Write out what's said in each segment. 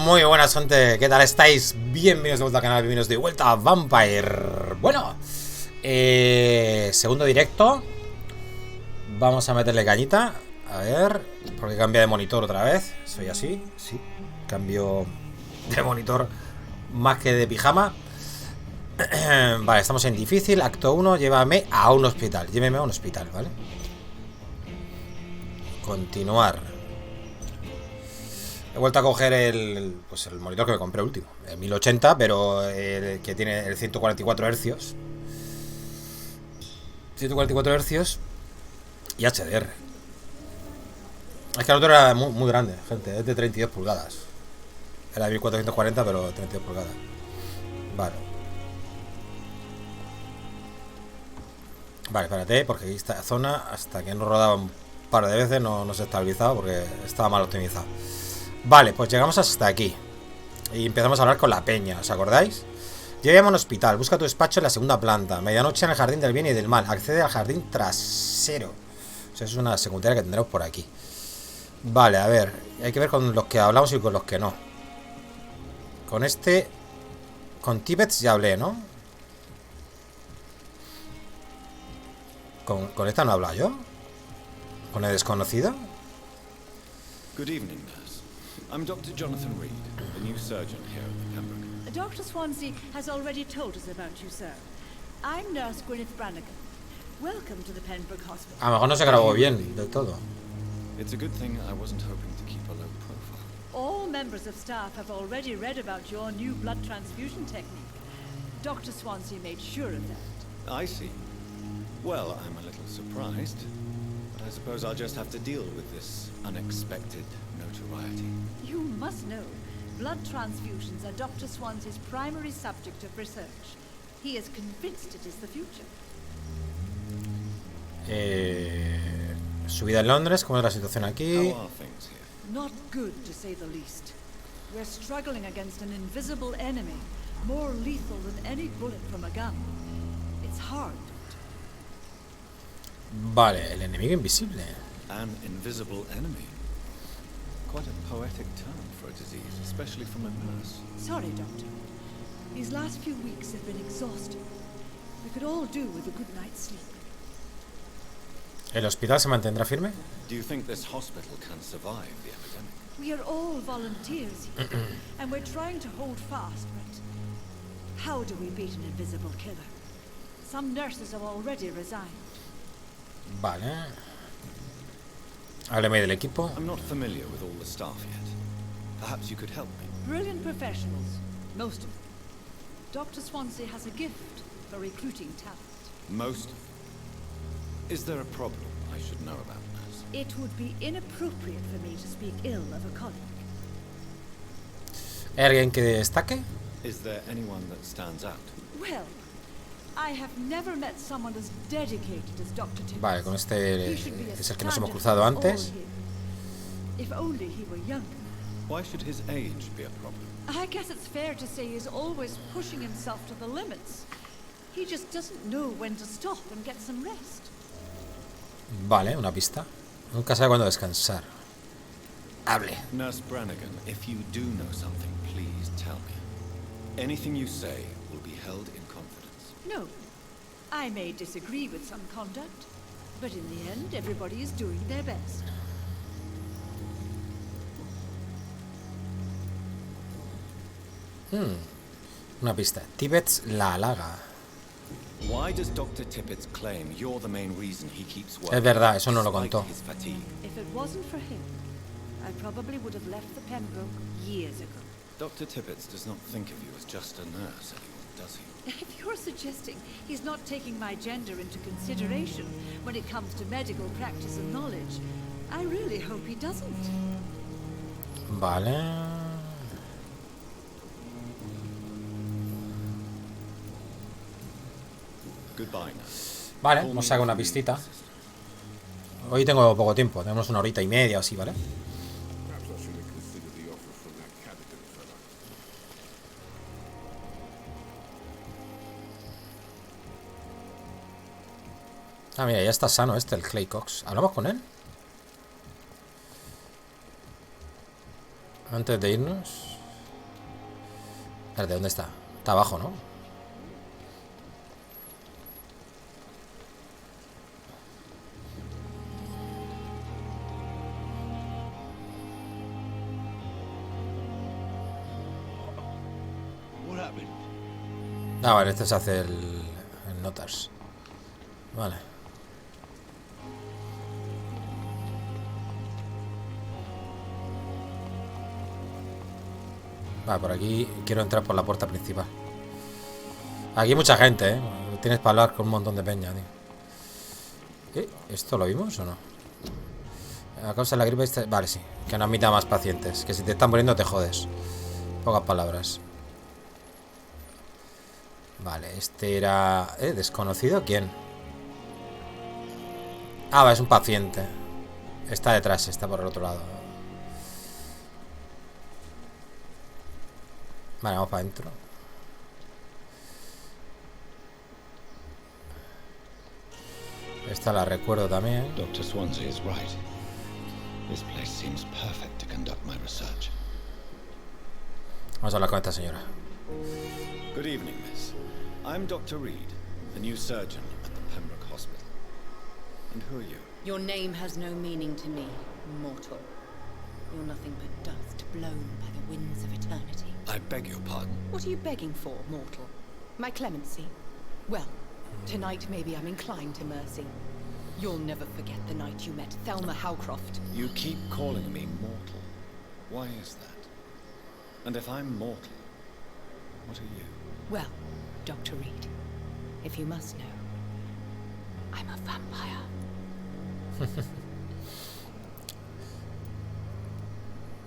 Muy buenas, gente, ¿qué tal estáis? Bienvenidos de vuelta al canal, bienvenidos de vuelta a Vampyr. Bueno, segundo directo. Vamos a meterle cañita. A ver, porque cambia de monitor otra vez. Soy así, sí, cambio de monitor más que de pijama. Vale, estamos en difícil, acto 1, llévame a un hospital. Lléveme a un hospital, ¿vale? Continuar. He vuelto a coger el monitor que me compré último, el 1080, pero el que tiene el 144 Hz. 144 Hz y HDR. Es que el otro era muy grande, gente, es de 32 pulgadas. Era 1440, pero 32 pulgadas. Vale. Vale, espérate, porque aquí esta zona, hasta que no rodaba un par de veces, no se estabilizaba porque estaba mal optimizado. Vale, pues llegamos hasta aquí y empezamos a hablar con la peña, ¿os acordáis? Llévame a un hospital, busca tu despacho en la segunda planta. Medianoche en el jardín del bien y del mal. Accede al jardín trasero. O sea, es una secundaria que tendremos por aquí. Vale, a ver, hay que ver con los que hablamos y con los que no. Con este... Con Tibets ya hablé, ¿no? ¿Con esta no he hablado yo? ¿Con el desconocido? Good evening, nurse. I'm Dr. Jonathan Reid, the new surgeon here at the Pembroke. Dr. Swansea has already told us about you, sir. I'm Nurse Gwyneth Brannigan. Welcome to the Pembroke Hospital. A lo mejor no se grabó bien del todo. It's a good thing I wasn't hoping to keep a low profile. All members of staff have already read about your new blood transfusion technique. Dr. Swansea made sure of that. I see. Well, I'm a little surprised, but I suppose I'll just have to deal with this unexpected notoriety. You must know, blood transfusions are Dr. Swansea's primary subject of research. He is convinced it is the future. Su vida en Londres, ¿cómo es la situación aquí? How are things here? Not good, to say the least. We're struggling against an invisible enemy, more lethal than any bullet from a gun. It's hard. Vale, el enemigo invisible. An invisible enemy. Quite a poetic term for a disease, especially from a nurse. Sorry, Doctor. These last few weeks have been exhausting. We could all do with a good night's sleep. ¿El hospital se mantendrá firme? Do you think this hospital can survive the epidemic? We are all volunteers here, and we're trying to hold fast, but how do we beat an invisible killer? Some nurses have already resigned. Vale. Hábleme del equipo. I'm not familiar with all the staff yet. Perhaps you could help me. Brilliant professionals, most of them. Dr. Swansea has a gift for recruiting talent. Most. Is there a problem I should know about, nurse? It would be inappropriate for me to speak ill of a colleague. ¿Hay alguien que destaque? Is there anyone that stands out? Well, I have never met someone as dedicated as Dr. Tibbs. Vale, con este He should be a es el que nos hemos standard cruzado for antes. all here. If only he were younger. Why should his age be a problem? I guess it's fair to say he's always pushing himself to the limits. He just doesn't know when to stop and get some rest. Vale, una pista. Nunca sabe cuándo descansar. Hable. Nurse Brannigan, if you do know something, please tell me. Anything you say will be held in confidence. No, I may disagree with some conduct, but in the end, everybody is doing their best. Una pista. Tibets la halaga. Why does Dr. Tippett claim you're the main reason he keeps working? Es verdad, eso no lo despite contó. his fatigue? If it wasn't for him, I probably would have left the Pembroke years ago. Dr. Tippett does not think of you as just a nurse anymore, does he? If you're suggesting he's not taking my gender into consideration when it comes to medical practice and knowledge, I really hope he doesn't. Vale. Goodbye, nurse. Vale, nos saca una pistita. Hoy tengo poco tiempo, tenemos una horita y media o así, ¿vale? Ah, mira, ya está sano el Clay Cox. ¿Hablamos con él? Antes de irnos. Espérate, ¿dónde está? Está abajo, ¿no? Ah, vale, este se hace el notas. Vale. Vale, por aquí quiero entrar por la puerta principal. Aquí hay mucha gente, ¿eh? Tienes para hablar con un montón de peña, tío. ¿Esto lo vimos o no? A causa de la gripe... Vale, sí. Que no admita más pacientes. Que si te están muriendo te jodes. Pocas palabras. Vale, este era... ¿desconocido? ¿Quién? Ah, es un paciente. Está detrás, está por el otro lado. Vale, vamos para adentro. Esta la recuerdo también. Dr. Swansea is right. This place seems perfect to conduct my research. Vamos a hablar con esta señora. Good evening, miss. I'm Dr. Reid, the new surgeon at the Pembroke Hospital. And who are you? Your name has no meaning to me, mortal. You're nothing but dust blown by the winds of eternity. I beg your pardon. What are you begging for, mortal? My clemency? Well, tonight maybe I'm inclined to mercy. You'll never forget the night you met Thelma Howcroft. You keep calling me mortal. Why is that? And if I'm mortal, what are you? Well, Dr. Reid, if you must know, I'm a vampire.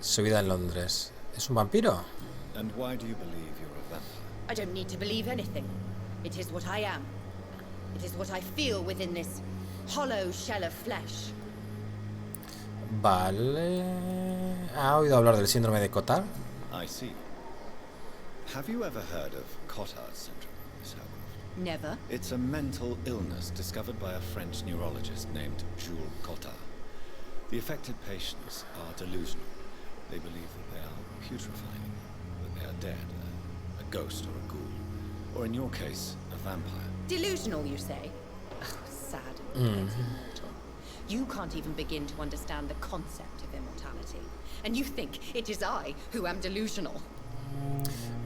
Su vida en Londres. ¿Es un vampiro? And why do you believe you're a vampire? I don't need to believe anything. It is what I am. It is what I feel within this hollow shell of flesh. Vale. ¿Ha oído hablar del síndrome de Cotard? I see. Have you ever heard of Cotard syndrome, Miss Howcroft? Never. It's a mental illness discovered by a French neurologist named Jules Cotard. The affected patients are delusional. They believe that they are putrefying, that they are dead, a ghost or a ghoul, or in your case, a vampire. Delusional, you say? Oh, sad and mortal. You can't even begin to understand the concept of immortality. And you think it is I who am delusional.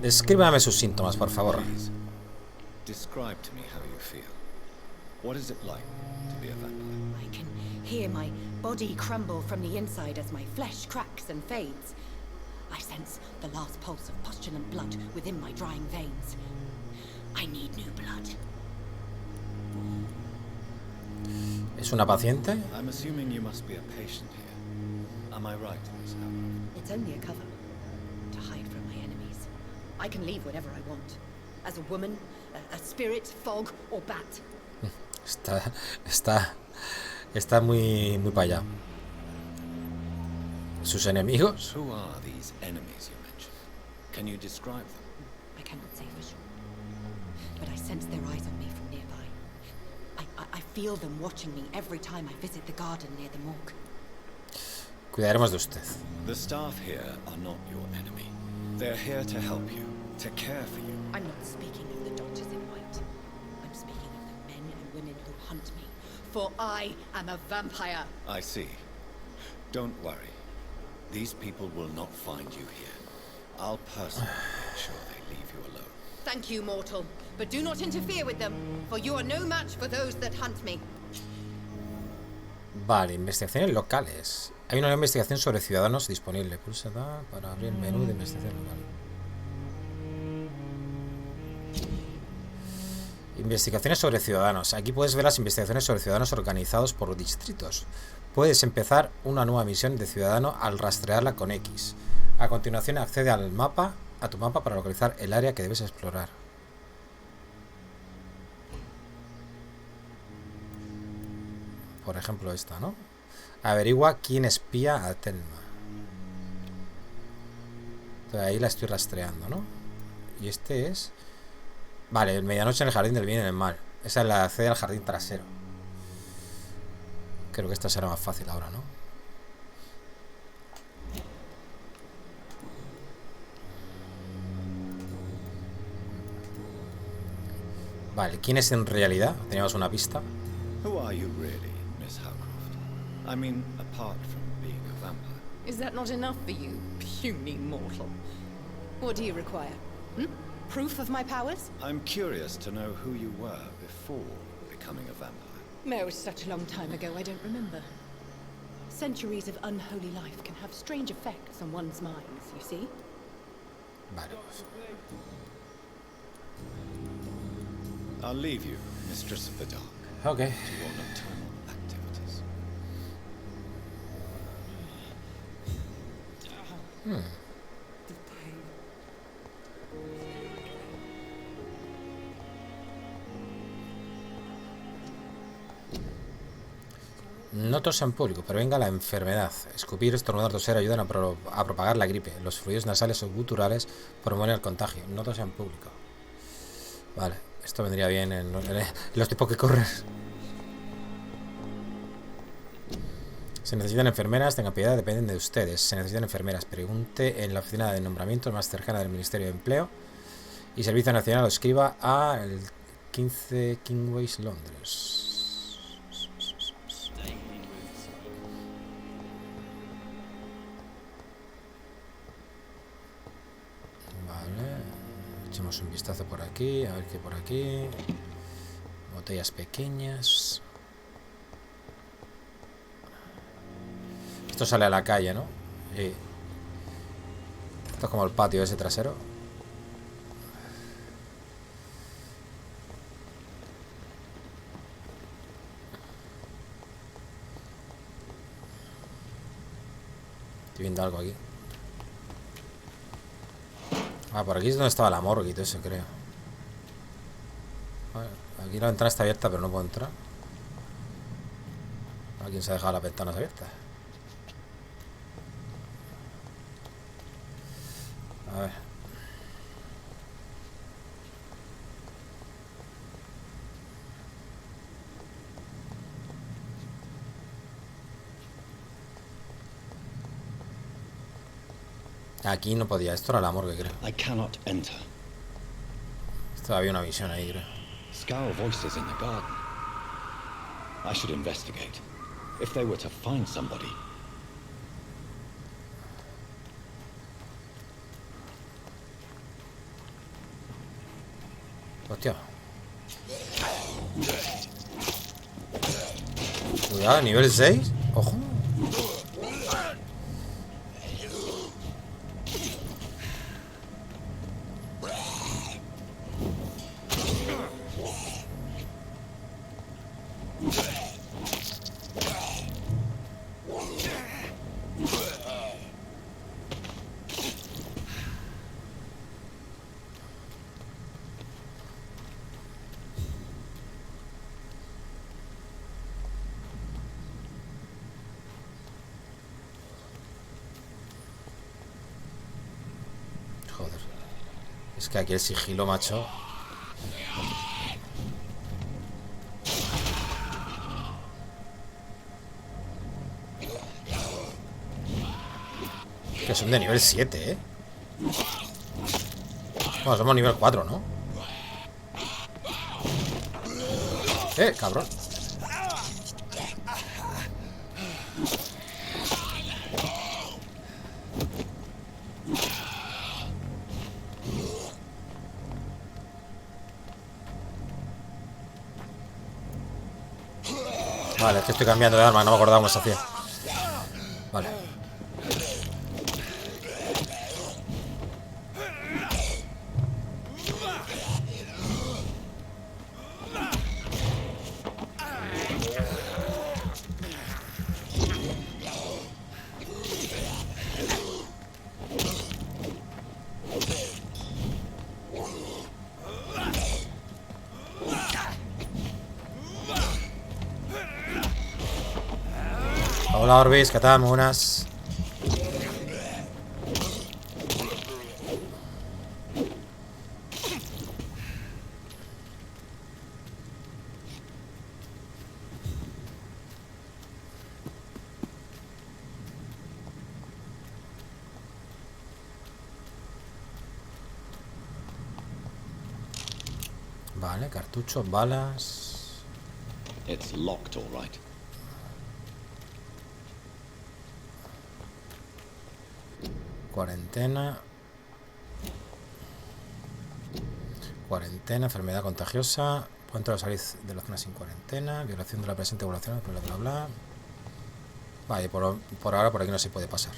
Descríbame sus síntomas, por favor. Please, describe to me how you feel. What is it like to be a vampire? I can hear my body crumble from the inside as my flesh cracks and fades. I sense the last pulse of postulant blood within my drying veins. I need new blood. ¿Es una paciente? I'm assuming you must be a patient here. Am I right, Miss Howcroft? It's only a cover to hide from my enemies. I can leave whenever I want. As a woman, a spirit, fog, or bat. Está muy para allá. ¿Sus enemigos? Who are these enemies you mentioned? Can you describe them? I cannot say for sure, but I sense their eyes on me from nearby. I feel them watching me every time I visit the garden near the morgue. Cuidaremos de usted. The staff here are not your enemy. They're here to help you, to care for you. I'm not speaking of the doctors in white. I'm speaking of the men and women who hunt me. For I am a vampire. I see. Don't worry. These people will not find you here. I'll personally make sure they leave you alone. Thank you, mortal. But do not interfere with them, for you are no match for those that hunt me. Vale, investigaciones locales. Hay una investigación sobre ciudadanos disponible. Pulsa para abrir el menú de investigación local. Investigaciones sobre ciudadanos. Aquí puedes ver las investigaciones sobre ciudadanos organizados por distritos. Puedes empezar una nueva misión de ciudadano al rastrearla con X. A continuación accede a tu mapa para localizar el área que debes explorar. Por ejemplo esta, ¿no? Averigua quién espía a Thelma. Entonces ahí la estoy rastreando, ¿no? Y este es... Vale, medianoche en el jardín del bien y del mal. Esa es la accede al jardín trasero. Creo que esta será más fácil ahora, ¿no? Vale, ¿quién es en realidad? Teníamos una pista. Who are you really, Miss Howcroft? I mean, apart from being a vampire. Is that not enough for you, puny mortal? What do you require? Proof of my powers? I'm curious to know who you were before becoming a vampire. No, it's such a long time ago, I don't remember. Centuries of unholy life can have strange effects on one's minds, you see? Vale, pues. I'll leave you, Mistress of the Dark, Ok. to your nocturnal activities. No tosa en público, prevenga la enfermedad. Escupir, estornudar, toser ayudan a propagar la gripe. Los fluidos nasales o guturales promueven el contagio. No tosa en público. Vale, esto vendría bien en los tipos que corres. Se necesitan enfermeras, tengan piedad, dependen de ustedes. Se necesitan enfermeras. Pregunte en la oficina de nombramientos más cercana del Ministerio de Empleo y Servicio Nacional o escriba a el 15 Kingways, Londres. Echemos un vistazo por aquí, a ver qué por aquí. Botellas pequeñas. Esto sale a la calle, ¿no? Sí. Esto es como el patio ese trasero. Estoy viendo algo aquí. Ah, por aquí es donde estaba la morgue y todo eso, creo. Vale, aquí la ventana está abierta, pero no puedo entrar. Alguien se ha dejado las ventanas abiertas. A ver. Aquí no podía, esto era la morgue, creo. I cannot enter. Esto había una visión ahí, creo. Scowl voices in the garden. I should investigate. If they were to find somebody. Hostia. Cuidado, nivel 6. Ojo. Joder. Es que aquí el sigilo, macho. Que son de nivel 7, ¿eh? Bueno, somos nivel 4, ¿no? Cabrón. Vale, es que estoy cambiando de arma, no me acordaba cómo se hacía. Vale. Hola Orbis, ¿qué tal? Muy buenas. Vale, cartuchos, balas. It's locked, all right. Cuarentena. Cuarentena, enfermedad contagiosa. Puede entrar o salir de la zona sin cuarentena. Violación de la presente población, bla bla bla. Vale, por ahora por aquí no se puede pasar.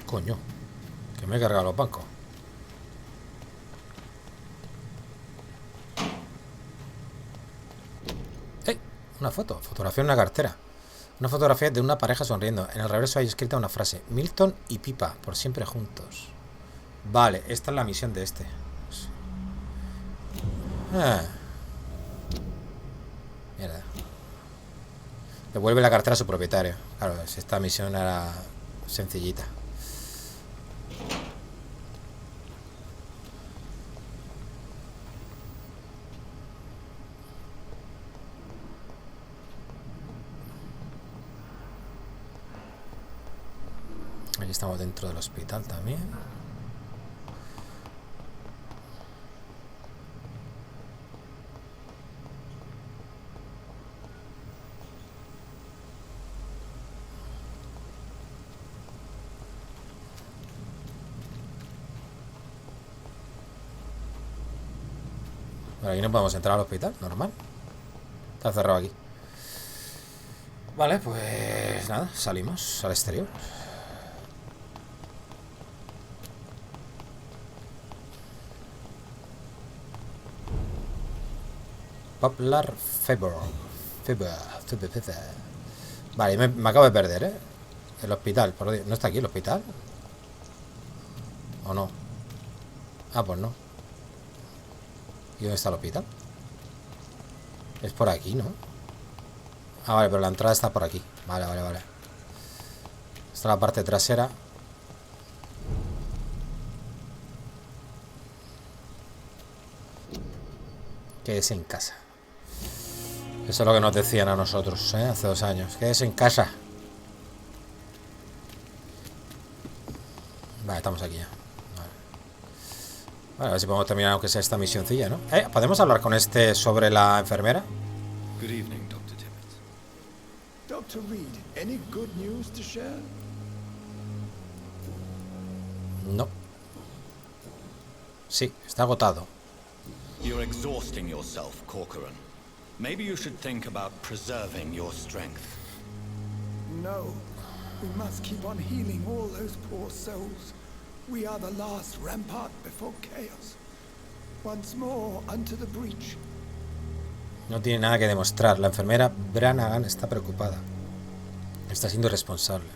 Coño, que me he cargado los bancos. ¡Ey! Una foto, fotografía en una cartera. Una fotografía de una pareja sonriendo. En el reverso hay escrita una frase: Milton y Pipa, por siempre juntos. Vale, esta es la misión de este. Mierda. Devuelve la cartera a su propietario. Claro, esta misión era sencillita. Aquí estamos dentro del hospital también. Bueno, aquí no podemos entrar al hospital, normal. Está cerrado aquí. Vale, pues nada, salimos al exterior. Popular Fever. Vale, me acabo de perder, ¿eh? El hospital, por Dios. ¿No está aquí el hospital? ¿O no? Ah, pues no. ¿Y dónde está el hospital? Es por aquí, ¿no? Ah, vale, pero la entrada está por aquí. Vale. Esta es la parte trasera. Quédese en casa. Eso es lo que nos decían a nosotros, ¿eh? Hace 2 años. Quédese en casa. Vale, estamos aquí ya. Vale, a ver si podemos terminar aunque sea esta misioncilla, ¿no? ¿Podemos hablar con este sobre la enfermera? Good evening, Dr. Tibbets. Dr. Reid, any good news to share? No. Sí, está agotado. You're exhausting yourself, Corcoran. Maybe you should think about preserving your strength. No. We must keep on healing all those poor souls. We are the last rampart before chaos. Once more unto the breach. No tiene nada que demostrar. La enfermera Branagh está preocupada. Está siendo irresponsable.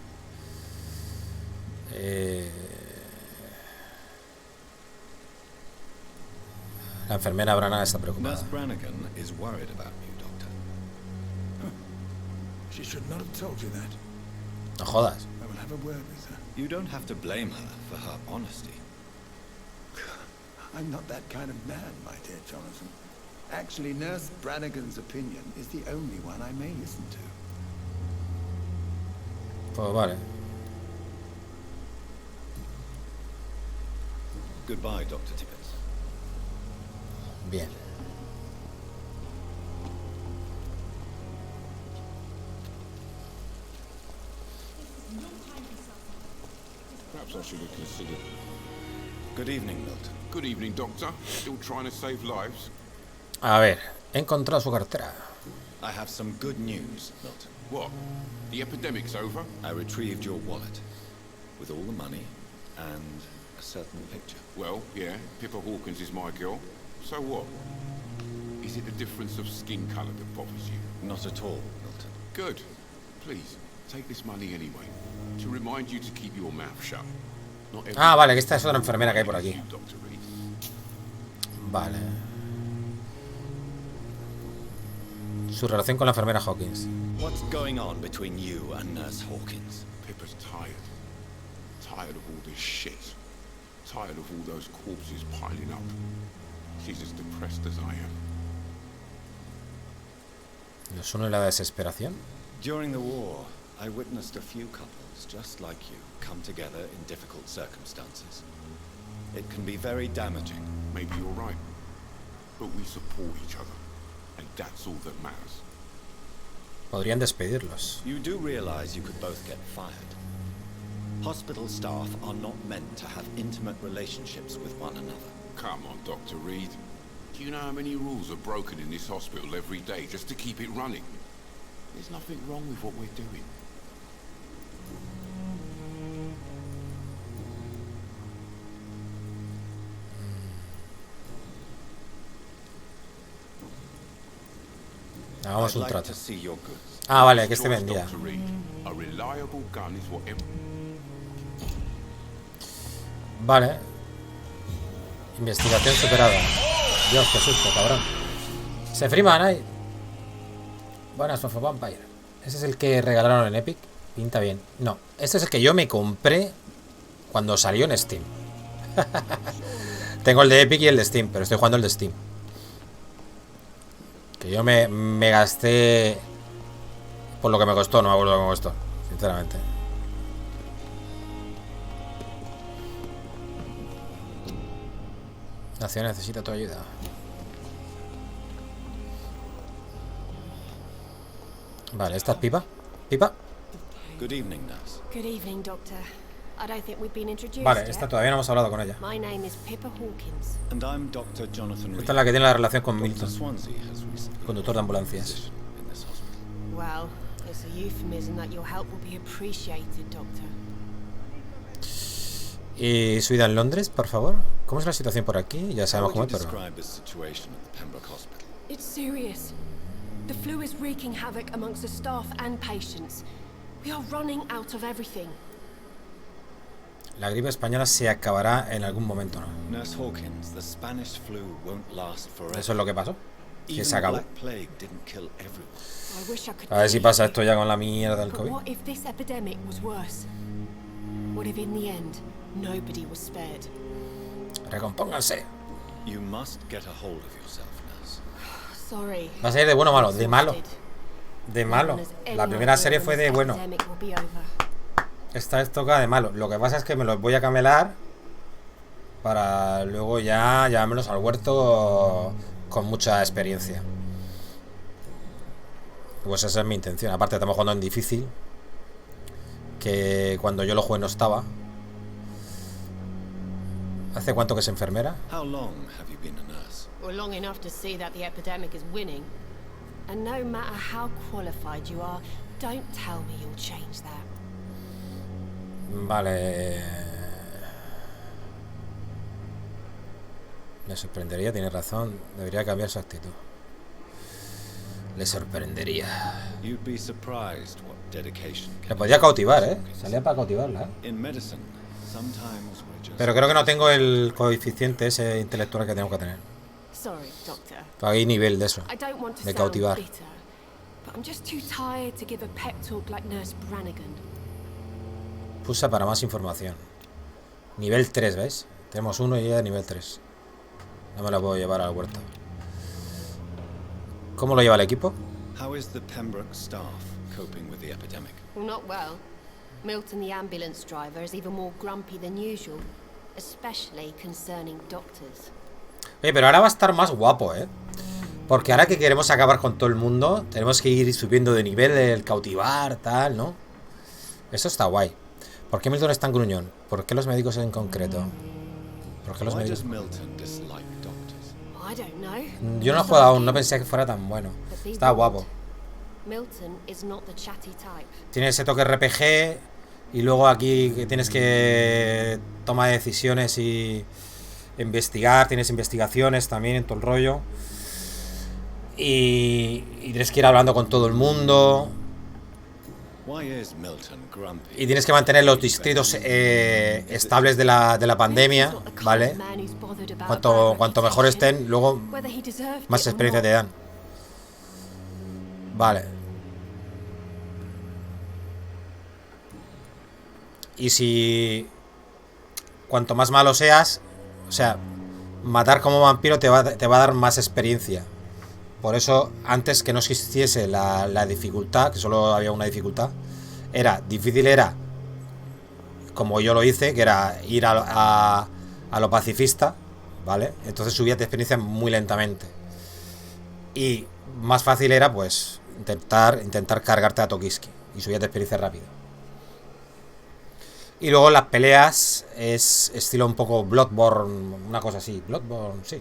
La enfermera Branagh está preocupada. Nurse Brannigan is worried about you, Doctor. She should not have told you that. No jodas. I will have a word with her. You don't have to blame her for her honesty. I'm not that kind of man, my dear Jonathan. Actually, Nurse Brannigan's opinion is the only one I may listen to. Pues vale. Goodbye, Dr. Tibbets. Bien. Perhaps I should have considered. Good evening, Milton. Good evening, Doctor. Still trying to save lives? A ver, he encontrado su cartera. I have some good news, Milton. What? The epidemic's over? I retrieved your wallet with all the money and a certain picture. Well, yeah, Pippa Hawkins is my girl. So what? Is it the difference of skin colour that bothers you? Not at all, Milton. Good. Please, take this money anyway. To remind you to keep your mouth shut. Not every Vale, que esta es otra enfermera que hay por aquí. you, Dr. Reid. Vale. Su relación con la enfermera Hawkins. What's going on between you and Nurse Hawkins? Pippa's tired. Tired of all this shit. Tired of all those corpses piling up. She's as depressed as I am. ¿Nos une la desesperación? During the war, I witnessed a few couples just like you come together in difficult circumstances. It can be very damaging. Maybe you're right. But we support each other. And that's all that matters. Podrían despedirlos. You do realize you could both get fired. Hospital staff are not meant to have intimate relationships with one another. Come on, Dr. Reid. Do you know how many rules are broken in this hospital every day just to keep it running? There's nothing wrong with what we're doing. Hagamos un I'd like trato. to see your goods. Ah, vale, que este Choice, vendía. Dr. Reid. A reliable gun is what Vale. Investigación superada. Dios, qué susto, cabrón. Se friman ahí. Buenas, Fofo Vampyr. Ese es el que regalaron en Epic. Pinta bien. No, este es el que yo me compré cuando salió en Steam. Tengo el de Epic y el de Steam, pero estoy jugando el de Steam. Que yo me gasté por lo que me costó, no me acuerdo lo que me costó, sinceramente. La ciudad necesita tu ayuda. Vale, ¿esta es Pipa? ¿Pipa? Good evening, nurse. Good evening, Doctor. I don't think we've been introduced Vale, yet. esta todavía no hemos hablado con ella. My name is Pippa Hawkins. And I'm Dr. Jonathan Reid. Esta es la que tiene la relación con Dr. Milton, Swansea has recently conductor de ambulancias. position in this hospital. Well, it's a euphemism that your help will be appreciated, Doctor. ¿Y su vida en Londres, por favor? ¿Cómo es la situación por aquí? Ya How sabemos would cómo you es, pero... describe the situation at the Pembroke Hospital? It's serious. The flu is wreaking havoc amongst the staff and patients. We are running out of everything. La gripe española se acabará en algún momento, ¿no? Nurse Hawkins, the Spanish flu won't last forever. Eso es lo que pasó. Que Even se the acabó. Black Plague didn't kill everyone. I wish I could A ver si believe pasa you. esto ya con la mierda del But COVID. what if this epidemic was worse? What if in the end, nobody was spared? Recompónganse. You must get a hold of yourself, nurse. Sorry. Va a ser de bueno o malo. De malo. Exhausted. De malo. La primera serie fue de bueno. Epidemic will be over. Esta es toca de malo. Lo que pasa es que me los voy a camelar para luego ya llevármelos al huerto con mucha experiencia. Pues esa es mi intención. Aparte estamos jugando en difícil, que cuando yo lo jugué no estaba. ¿Hace cuánto que es enfermera? How long have you been a nurse? Well, long enough to see that the epidemic is winning. And no matter how qualified you are, don't tell me you'll change that. Vale. Le sorprendería, tiene razón. Debería cambiar su actitud. Le sorprendería. You'd be surprised what dedication Le can podía cautivar, ¿eh? Salía para cautivarla, ¿eh? In medicine, sometimes we're just Pero creo que no tengo el coeficiente ese intelectual que tengo que tener. Sorry, Doctor. Hay nivel de eso. I don't want to De sound cautivar. bitter, but I'm just too tired to give a pep talk like Nurse Brannigan. Pulsa para más información. Nivel 3, ¿veis? Tenemos uno y ella de nivel 3. No me la puedo llevar al huerto. ¿Cómo lo lleva el equipo? How is the Pembroke staff coping with the epidemic? Well, not well. Milton, the ambulance driver, is even more grumpy than usual, especially concerning doctors. Oye, pero ahora va a estar más guapo, ¿eh? Porque ahora que queremos acabar con todo el mundo, tenemos que ir subiendo de nivel, el cautivar, tal, ¿no? Eso está guay. ¿Por qué Milton es tan gruñón? ¿Por qué los médicos en concreto? ¿Por qué los Why médicos? does Milton dislike doctors? I don't know. Yo no he jugado aún, no pensé que fuera tan bueno. But be Está guapo. warned, Milton is not the chatty type. Tiene ese toque RPG y luego aquí que tienes que tomar decisiones y investigar, tienes investigaciones también en todo el rollo y tienes que ir hablando con todo el mundo Why is Milton grumpy? y tienes que mantener los distritos estables de la pandemia, ¿vale? Cuanto mejor estén, luego más experiencia te dan. Vale. Y si cuanto más malo seas, o sea, matar como vampiro te va a dar más experiencia. Por eso, antes que no existiese la dificultad, que solo había una dificultad, difícil era, como yo lo hice, que era ir a lo pacifista, ¿vale? Entonces subías de experiencia muy lentamente. Y más fácil era, pues, intentar cargarte a Tokiski y subías de experiencia rápido. Y luego las peleas es estilo un poco Bloodborne, una cosa así. Bloodborne, sí,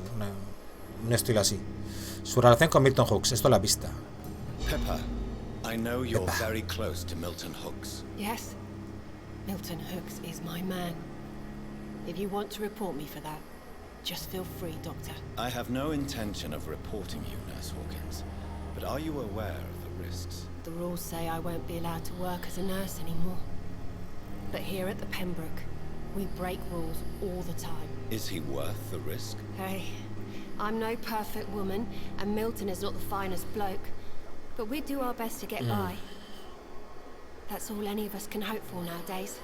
un estilo así. Su relación con Milton Hooks, esto es la pista. Pepper, I know you're very close to Milton Hooks. Yes. Milton Hooks is my man. If you want to report me for that, just feel free, Doctor. I have no intention of reporting you, Nurse Hawkins. But are you aware of the risks? The rules say I won't be allowed to work as a nurse anymore. But here at the Pembroke, we break rules all the time. Is he worth the risk? Hey, I'm no perfect woman, and Milton is not the finest bloke. But we do our best to get by. That's all any of us can hope for nowadays.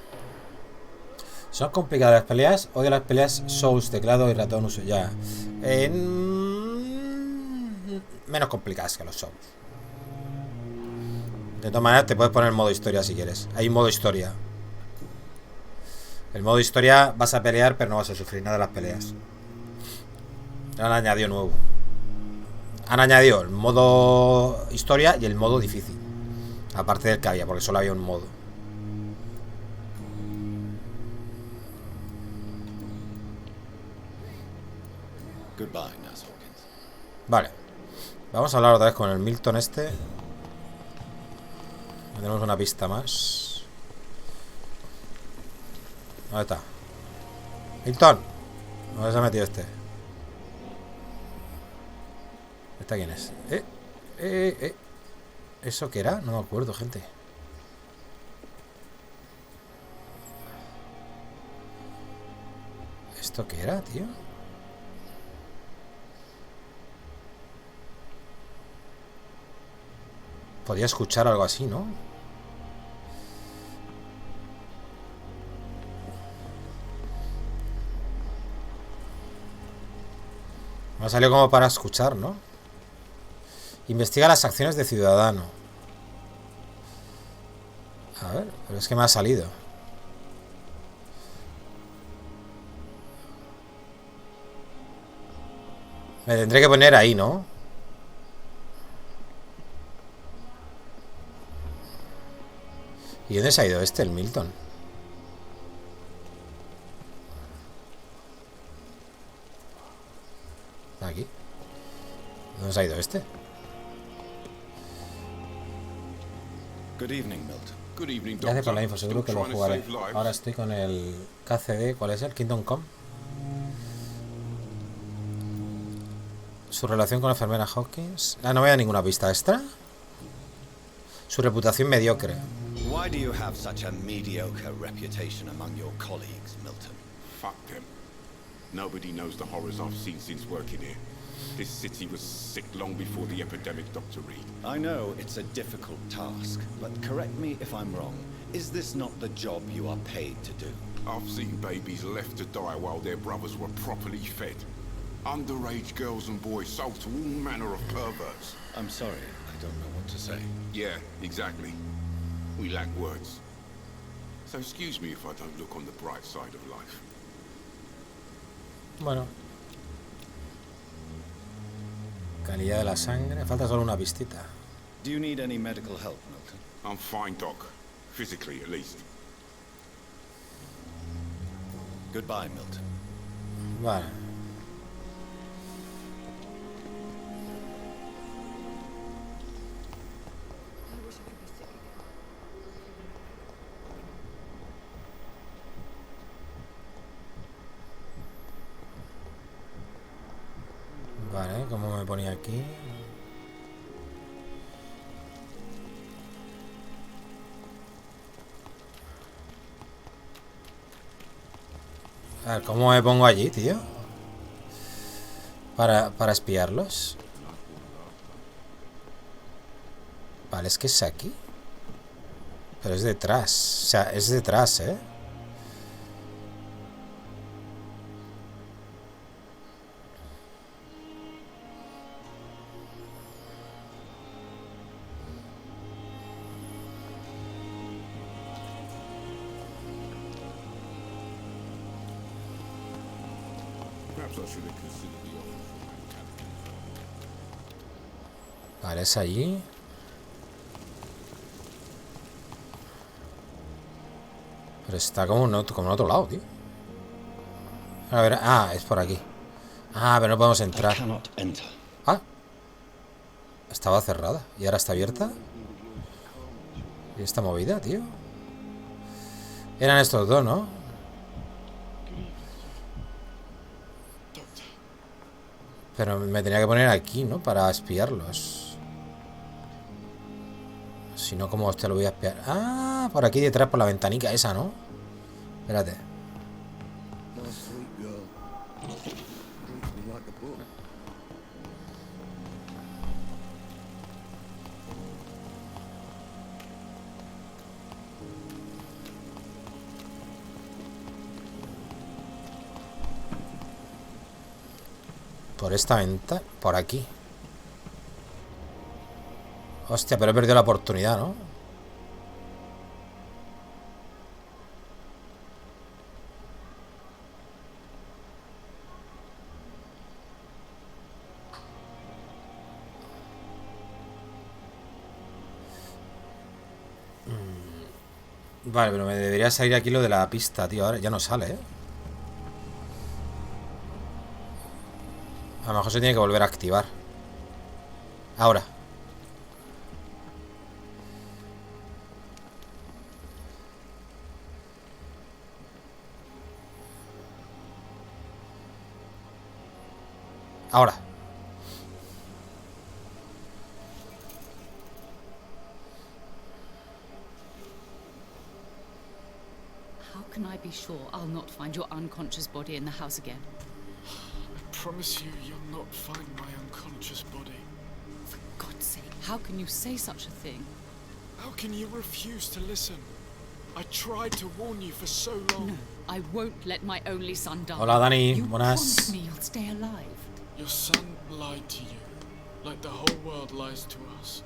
Son complicadas las peleas. Odio las peleas Souls, teclado y ratón uso ya. Menos complicadas que los Souls. De todas maneras, te puedes poner el modo historia si quieres. Hay un modo historia. El modo historia vas a pelear, pero no vas a sufrir nada de las peleas. Han añadido nuevo. Han añadido el modo historia y el modo difícil. Aparte del que había, porque solo había un modo. Goodbye, Nurse Hawkins. Vale. Vamos a hablar otra vez con el Milton este. Tenemos una pista más. ¿Dónde está? Milton. ¿Dónde se ha metido este? ¿Esta quién es? ¿Eso qué era? No me acuerdo, gente. ¿Esto qué era, tío? Podía escuchar algo así, ¿no? Me ha salido como para escuchar, ¿no? Investiga las acciones de ciudadano. A ver, pero es que me ha salido. Me tendré que poner ahí, ¿no? ¿Y dónde se ha ido este, el Milton? Aquí. ¿Dónde se ha ido este? Good evening, Milton. Good evening, Gracias por la Doctor. info, seguro que lo Still jugaré. trying to save lives. Ahora estoy con el KCD, ¿cuál es el? Kingdom Come. Su relación con la enfermera Hawkins. Ah, no me da ninguna pista extra. Su reputación mediocre. Why do you have such a mediocre reputation among your colleagues, Milton? Fuck them. Nobody knows the horrors I've seen since working here. This city was sick long before the epidemic, Dr. Reid. I know it's a difficult task, but correct me if I'm wrong. Is this not the job you are paid to do? I've seen babies left to die while their brothers were properly fed. Underage girls and boys sold to all manner of perverts. I'm sorry, I don't know what to say. Yeah, exactly. We lack words. So excuse me if I don't look on the bright side of life. Bueno. Calidad de la sangre. Falta solo una pistita. Do you need any medical help, Milton? I'm fine, Doc. Physically, at least. Goodbye, Milton. Vale. Vale, ¿cómo me ponía aquí? A ver, ¿cómo me pongo allí, tío? Para espiarlos. Vale, es que es aquí. Pero es detrás. O sea, es detrás, ¿eh? Vale, es allí. Pero está como en otro lado, tío. A ver, es por aquí. Pero no podemos entrar. Estaba cerrada y ahora está abierta. ¿Y esta movida, tío? Eran estos dos, ¿no? Pero me tenía que poner aquí, ¿no? Para espiarlos. Si no, ¿cómo te lo voy a espiar? Por aquí detrás, por la ventanica esa, ¿no? Espérate. Por esta venta, por aquí. Hostia, pero he perdido la oportunidad, ¿no? Vale, pero me debería salir aquí lo de la pista, tío. Ahora ya no sale, ¿eh? A lo mejor se tiene que volver a activar. Ahora. Ahora. How can I be sure I'll not find your unconscious body in the house again? I promise you, you'll not find my unconscious body. For God's sake, how can you say such a thing? How can you refuse to listen? I tried to warn you for so long. No, I won't let my only son die. Hola, Dani. You Buenas. promised me you'll stay alive. Your son lied to you, like the whole world lies to us.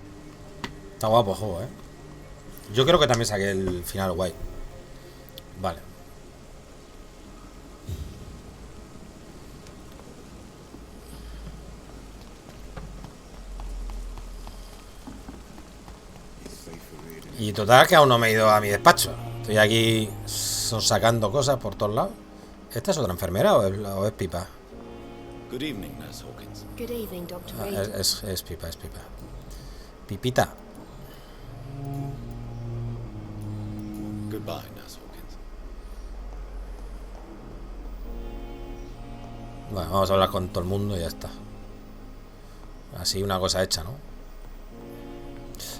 Está guapo el juego, ¿eh? Yo creo que también saqué el final guay. Vale. Y total que aún no me he ido a mi despacho. Estoy aquí sacando cosas por todos lados. ¿Esta es otra enfermera o es Pipa? Good evening, Nurse Hawkins. Good evening, Dr. Reid. Es Pipa, es Pipa. Pipita. Goodbye, Nurse Hawkins. Bueno, vamos a hablar con todo el mundo y ya está. Así una cosa hecha, ¿no?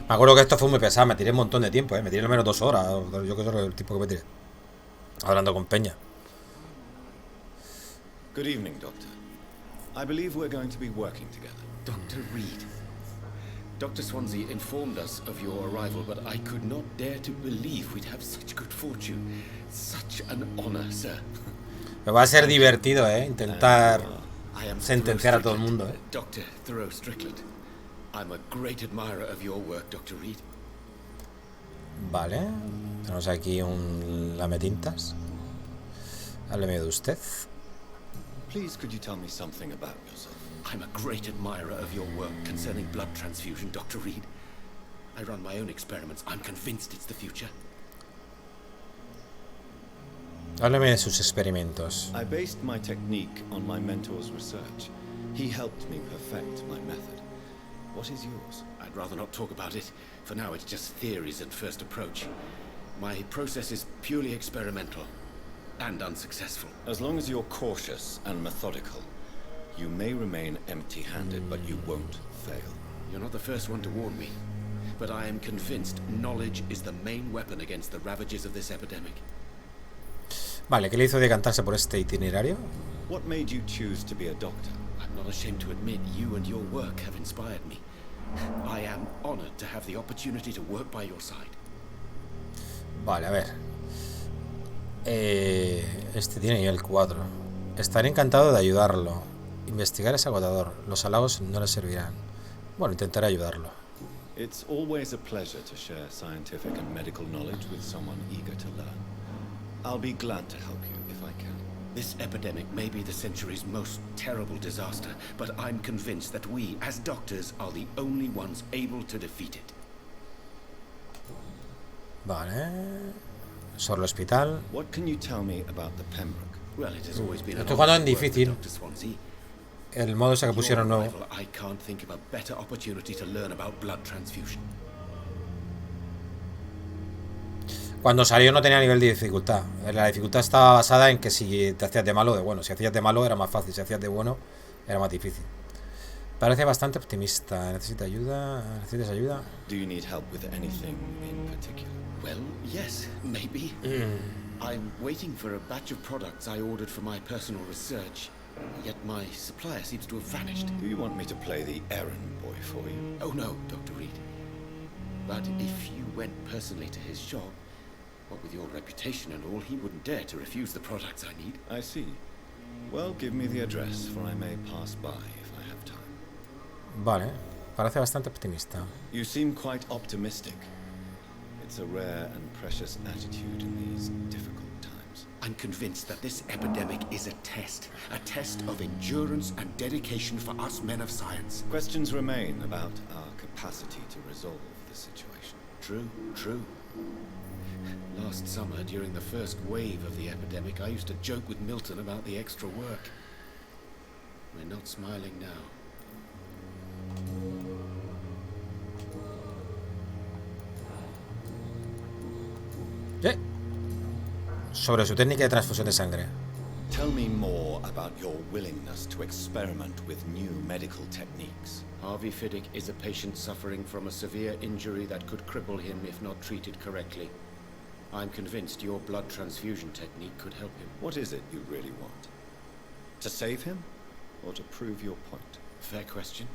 Me acuerdo que esto fue muy pesado, me tiré un montón de tiempo, ¿eh? Me tiré al menos 2 horas. Yo creo que es el tiempo que me tiré. Hablando con Peña. Good evening, Doctor. I believe we're going to be working together. Dr. Reid. Dr. Swansea informed us of your arrival, but I could not dare to believe we'd have such good fortune. Such an honor, sir. Me va a ser divertido, intentar sentenciar a todo el mundo, Dr. Thoreau Strickland. I'm a great admirer of your work, Dr. Reid. Vale. Tenemos aquí un lametintas. Hábleme de usted. Please, could you tell me something about yourself? I'm a great admirer of your work concerning blood transfusion, Dr. Reid. I run my own experiments. I'm convinced it's the future. Hábleme de sus experimentos. I based my technique on my mentor's research. He helped me perfect my method. What is yours? I'd rather not talk about it. For now, it's just theories at first approach. My process is purely experimental and unsuccessful. As long as you're cautious and methodical, you may remain empty-handed, but you won't fail. You're not the first one to warn me, but I am convinced knowledge is the main weapon against the ravages of this epidemic. Vale, ¿qué le hizo decantarse por este itinerario? What made you choose to be a doctor? I'm not ashamed to admit you and your work have inspired me. I am honored to have the opportunity to work by your side. Vale, a ver. Este tiene nivel 4. Estaré encantado de ayudarlo. Investigar es agotador. Los halagos no le servirán. Bueno, intentaré ayudarlo. It's always a pleasure to share scientific and medical knowledge with someone eager to learn. I'll be glad to help you if I can. This epidemic may be the century's most terrible disaster, but I'm convinced that we, as doctors, are the only ones able to defeat it. Vale. Sobre el hospital. What can you tell me about the Pembroke? Well, it has always been Estoy jugando en difícil. Dr. Swansea. El modo ese que pusieron nuevo. I can't think of a better opportunity to learn about blood transfusion. Cuando salió no tenía nivel de dificultad. La dificultad estaba basada en que si te hacías de malo o de bueno. Si hacías de malo era más fácil, si hacías de bueno era más difícil. Parece bastante optimista. ¿Necesitas ayuda? Do you need help with anything in particular? Well, yes, maybe. I'm waiting for a batch of products I ordered for my personal research, yet my supplier seems to have vanished. Do you want me to play the errand boy for you? Oh no, Dr. Reid. But if you went personally to his shop, what with your reputation and all, he wouldn't dare to refuse the products I need. I see. Well, give me the address, for I may pass by if I have time. Vale, parece bastante optimista. You seem quite optimistic. It's a rare and precious attitude in these difficult times. I'm convinced that this epidemic is a test of endurance and dedication for us men of science. Questions remain about our capacity to resolve the situation. True. Last summer, during the first wave of the epidemic, I used to joke with Milton about the extra work. We're not smiling now. Sobre su técnica de transfusión de sangre. Tell me more about your willingness to experiment with new medical techniques. Harvey Fiddick is a patient suffering from a severe injury that could cripple him if not treated correctly. I'm convinced your blood transfusion technique could help him. What is it you really want? To save him, or to prove your point? Fair question.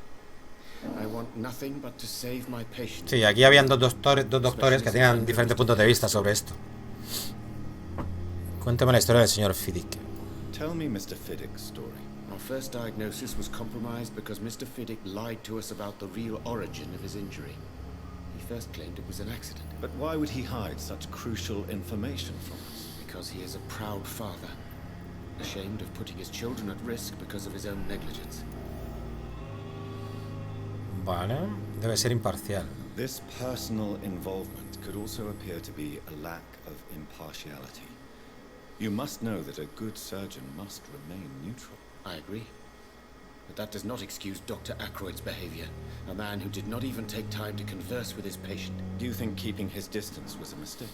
I want nothing but to save my patient. Sí, aquí habían dos doctores que tenían diferentes puntos de vista sobre esto. Cuéntame la historia del señor Fiddick. Tell me Mr. Fiddick's story. Our first diagnosis was compromised because Mr. Fiddick lied to us about the real origin of his injury. He first claimed it was an accident. But why would he hide such crucial information from us? Because he is a proud father, ashamed of putting his children at risk because of his own negligence. Vale, debe ser imparcial. This personal involvement could also appear to be a lack of impartiality. You must know that a good surgeon must remain neutral. I agree. But that does not excuse Dr. Ackroyd's behavior, a man who did not even take time to converse with his patient. Do you think keeping his distance was a mistake?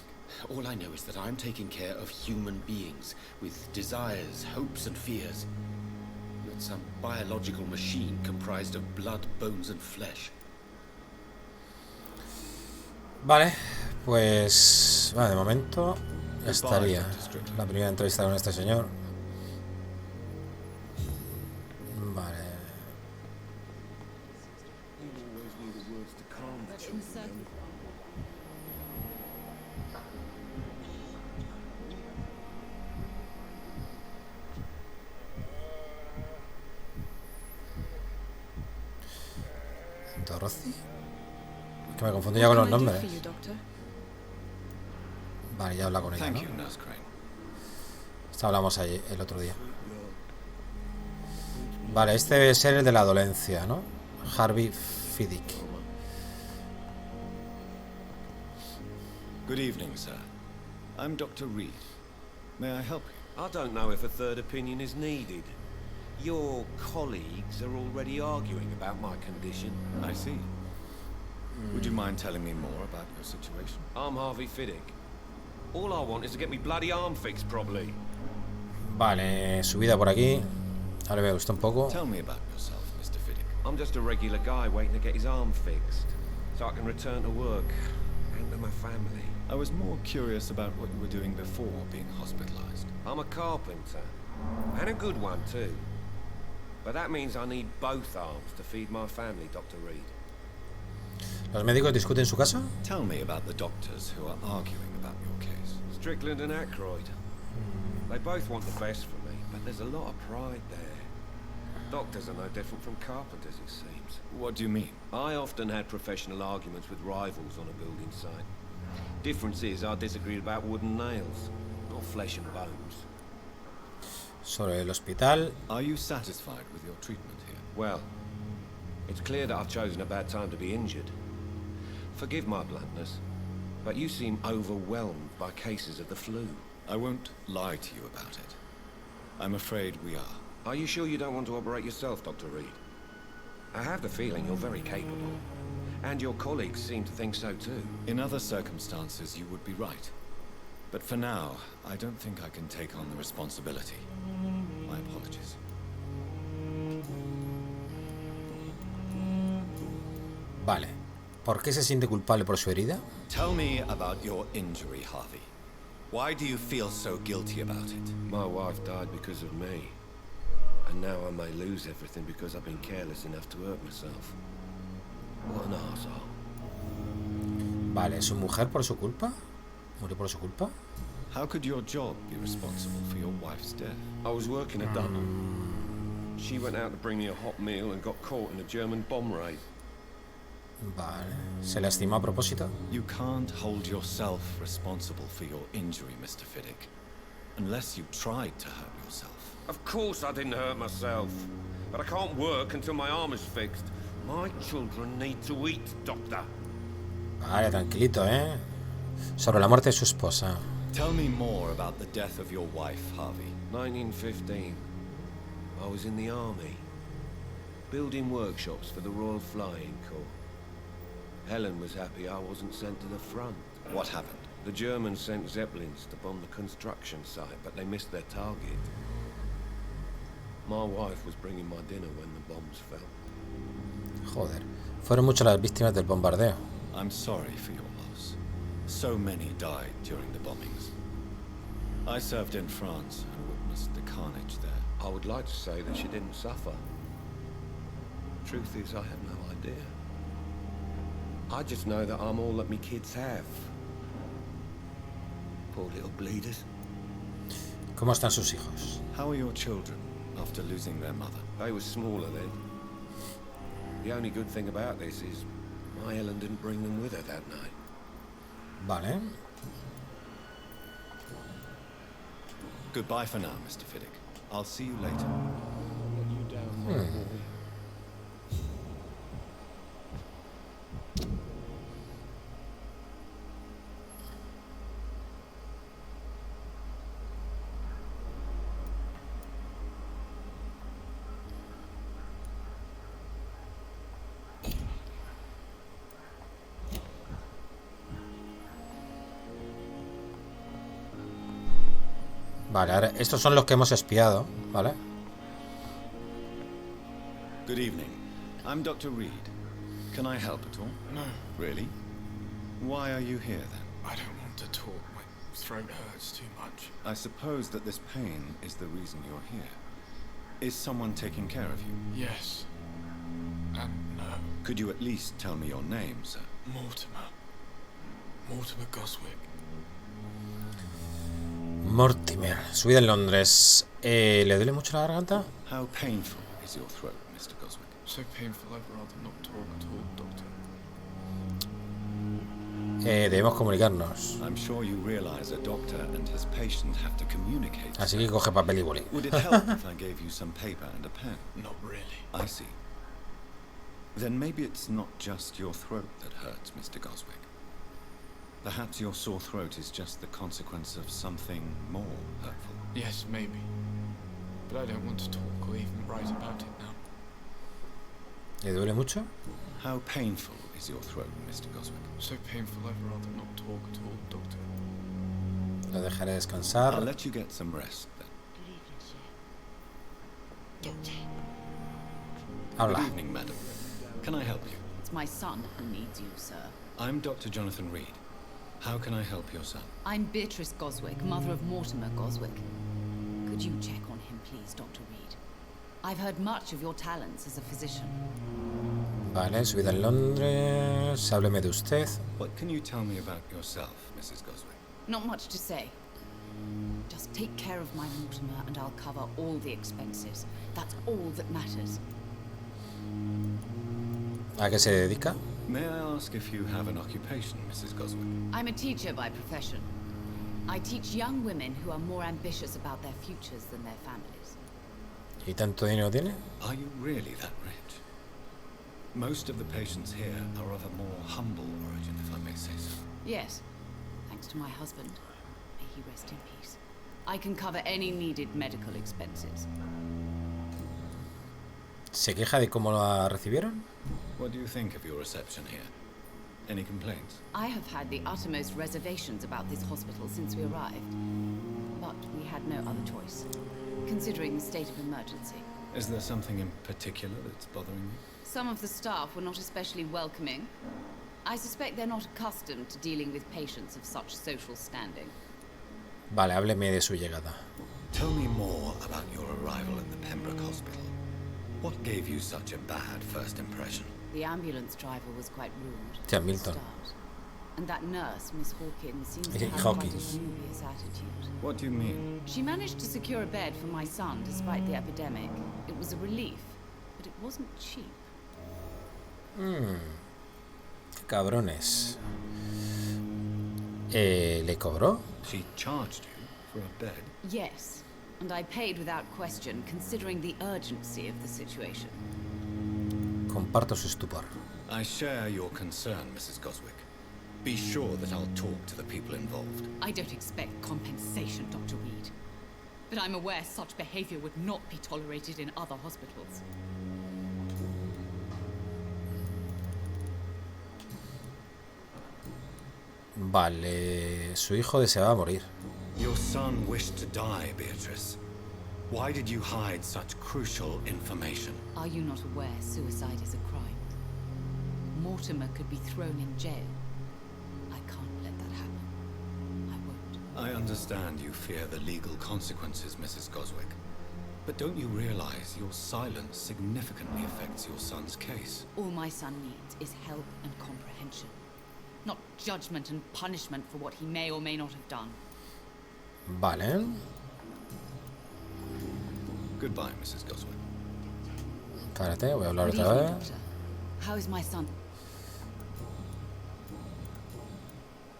All I know is that I'm taking care of human beings, with desires, hopes and fears. Not some biological machine comprised of blood, bones and flesh. Vale, pues... Vale, de momento estaría la primera entrevista con este señor. Vale. Dorothy. Que me confundí ya con los nombres. Vale, ya habla con ella, ¿no? Esto hablamos ahí el otro día. Vale, este debe ser el de la dolencia, ¿no? Harvey Fiddick. Good evening, sir. I'm Dr. Reid. May I help you? I don't know if a third opinion is needed. Your colleagues are already arguing about my condition. I see. Would you mind telling me more about your situation? I'm Harvey Fiddick. All I want is to get me bloody arm fixed properly. Vale, subida por aquí. Ahora me gusta un poco. Tell me about yourself, Mr. Fiddick. I'm just a regular guy waiting to get his arm fixed, so I can return to work and to my family. I was more curious about what you were doing before being hospitalized. I'm a carpenter, and a good one too. But that means I need both arms to feed my family, Dr. Reid. ¿Los médicos discuten en su casa? Tell me about the doctors who are arguing about your case. Strickland and Ackroyd. They both want the best for me, but there's a lot of pride there. Doctors are no different from carpenters, it seems. What do you mean? I often had professional arguments with rivals on a building site. Difference is I disagreed about wooden nails, not flesh and bones. Sobre el hospital. Are you satisfied with your treatment here? Well, it's clear that I've chosen a bad time to be injured. Forgive my bluntness, but you seem overwhelmed by cases of the flu. I won't lie to you about it. I'm afraid we are. Are you sure you don't want to operate yourself, Dr. Reid? I have the feeling you're very capable, and your colleagues seem to think so too. In other circumstances, you would be right. But for now, I don't think I can take on the responsibility. My apologies. Vale. ¿Por qué se siente culpable por su herida? Tell me about your injury, Harvey. Why do you feel so guilty about it? My wife died because of me. And now I may lose everything because I've been careless enough to hurt myself. What an arsehole. Vale, ¿su mujer por su culpa? ¿Murió por su culpa? How could your job be responsible for your wife's death? I was working at Dunham. She went out to bring me a hot meal and got caught in a German bomb raid. Vale. ¿Se lastimó a propósito? You can't hold yourself responsible for your injury, Mr. Fiddick. Unless you tried to hurt yourself. Of course I didn't hurt myself. But I can't work until my arm is fixed. My children need to eat, Doctor. Vale, tranquilito, ¿eh? Sobre la muerte de su esposa. Tell me more about the death of your wife, Harvey. 1915. I was in the army, building workshops for the Royal Flying Corps. Helen was happy I wasn't sent to the front. What happened? The Germans sent Zeppelins to bomb the construction site, but they missed their target. My wife was bringing my dinner when the bombs fell. Joder. Fueron muchas las víctimas del bombardeo. I'm sorry for your loss. So many died during the bombings. I served in France and witnessed the carnage there. I would like to say that she didn't suffer. Truth is, I have no idea. I just know that I'm all that me kids have. Poor little bleeders. ¿Cómo están sus hijos? How are your children after losing their mother? They were smaller then. The only good thing about this is my Helen didn't bring them with her that night. Vale. Goodbye for now, Mr. Fiddick. I'll see you later. Vale, ahora estos son los que hemos espiado, ¿vale? Good evening. I'm Dr. Reid. Can I help at all? No. Really? Why are you here then? I don't want to talk. My throat hurts too much. I suppose that this pain is the reason you're here. Is someone taking care of you? Yes. And no. Could you at least tell me your name, sir? Mortimer. Mortimer Goswick. Mortimer, su vida en Londres. ¿Le duele mucho la garganta? How painful is your throat, Mr. Goswick? So painful I'd rather not talk at all, Doctor. Debemos comunicarnos. I'm sure you realize a doctor and his patient have to communicate. Así que coge papel y boli. Would it help if I gave you some paper and a pen? Not really. I see. Then maybe it's not just your throat that hurts, Mr. Goswick. Perhaps your sore throat is just the consequence of something more hurtful. Yes, maybe. But I don't want to talk or even write about it now. ¿Le duele mucho? How painful is your throat, Mr. Goswick? So painful I'd rather not talk at all, Doctor. Lo dejaré descansar. I'll let you get some rest then. Good evening, sir. Doctor. Habla. Good evening, madam. Can I help you? It's my son who needs you, sir. I'm Dr. Jonathan Reid. How can I help your son? I'm Beatrice Goswick, mother of Mortimer Goswick. Could you check on him, please, Dr. Reid? I've heard much of your talents as a physician. Vale, su vida en Londres. Hábleme de usted. What can you tell me about yourself, Mrs. Goswick? Not much to say. Just take care of my Mortimer and I'll cover all the expenses. That's all that matters. ¿A qué se dedica? May I ask if you have an occupation, Mrs. Goswick? I'm a teacher by profession. I teach young women who are more ambitious about their futures than their families. ¿Y tanto dinero tiene? Are you really that rich? Most of the patients here are of a more humble origin, if I may say so. Yes, thanks to my husband. May he rest in peace. I can cover any needed medical expenses. ¿Se queja de cómo la recibieron? What do you think of your reception here? Any complaints? I have had the uttermost reservations about this hospital since we arrived. But we had no other choice, considering the state of emergency. Is there something in particular that's bothering you? Some of the staff were not especially welcoming. I suspect they're not accustomed to dealing with patients of such social standing. Vale, hábleme de su llegada. Tell me more about your arrival in the Pembroke hospital. What gave you such a bad first impression? The ambulance driver was quite rude Yeah, at the Milton. start. And that nurse, Miss Hawkins, seems to Yeah, have quite a Hawkins. dubious attitude. What do you mean? She managed to secure a bed for my son despite the epidemic. It was a relief, but it wasn't cheap. Qué cabrones. ¿Le cobró? She charged you for a bed? Yes, and I paid without question, considering the urgency of the situation. Comparto su estupor. I share your concern, Mrs. Goswick. Be sure that I'll talk to the people involved. I don't expect compensation, Dr. Reid. But I'm aware such behavior would not be tolerated in other hospitals. Vale, su hijo deseaba morir. Your son wished to die, Beatrice. Why did you hide such crucial information? Are you not aware suicide is a crime? Mortimer could be thrown in jail. I can't let that happen. I won't. I understand you fear the legal consequences, Mrs. Goswick. But don't you realize your silence significantly affects your son's case? All my son needs is help and comprehension. Not judgment and punishment for what he may or may not have done. Vale. Goodbye, Mrs. Goswick. Espérate, voy a hablar Good otra evening, vez. Doctor. How is my son?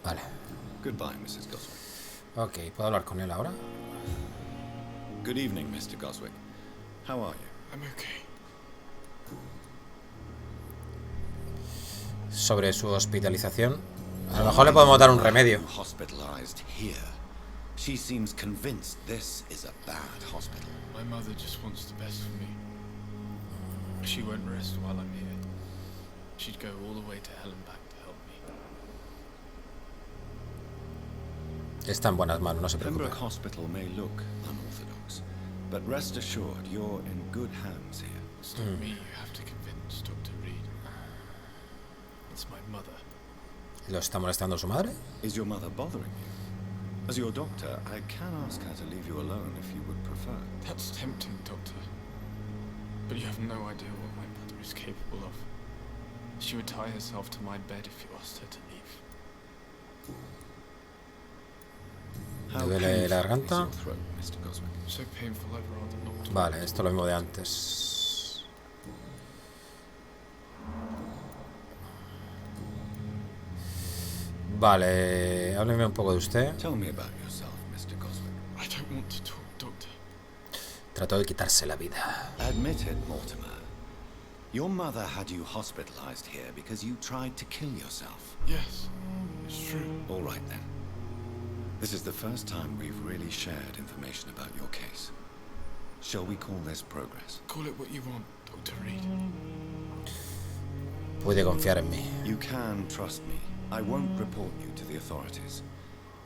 Vale. Goodbye, Mrs. Goswick. Ok, ¿puedo hablar con él ahora? Good evening, Mr. Goswick. How are you? I'm okay. Sobre su hospitalización. A lo mejor le podemos dar un remedio. Hospitalized here. She seems convinced this is a bad hospital. My mother just wants the best for me. She won't rest while I'm here. She'd go all the way to hell and back to help me. Está en buenas manos, no se preocupe. Pembroke Hospital may look unorthodox, but rest assured you're in good hands here. It's not me you have to convince, Dr. Reid. It's my mother. ¿Lo está molestando su madre? Is your mother bothering you? As your doctor, I can ask her to leave you alone if you would prefer. That's tempting, Doctor. But you have no idea what my mother is capable of. She would tie herself to my bed if you asked her to leave. How ¿Le duele painful la is garganta? your throat, Mr. Goswick? So painful I'd rather not talk. Vale, esto es lo mismo de antes. Vale, hábleme un poco de usted. Tell me about yourself, Mr. Goswick. I don't want to talk, Doctor. Trató de quitarse la vida. Admit it, Mortimer. Your mother had you hospitalized here because you tried to kill yourself. Yes, it's true. All right then. This is the first time we've really shared information about your case. Shall we call this progress? Call it what you want, Dr. Reid. Puede confiar en mí. You can trust me. I won't report you to the authorities.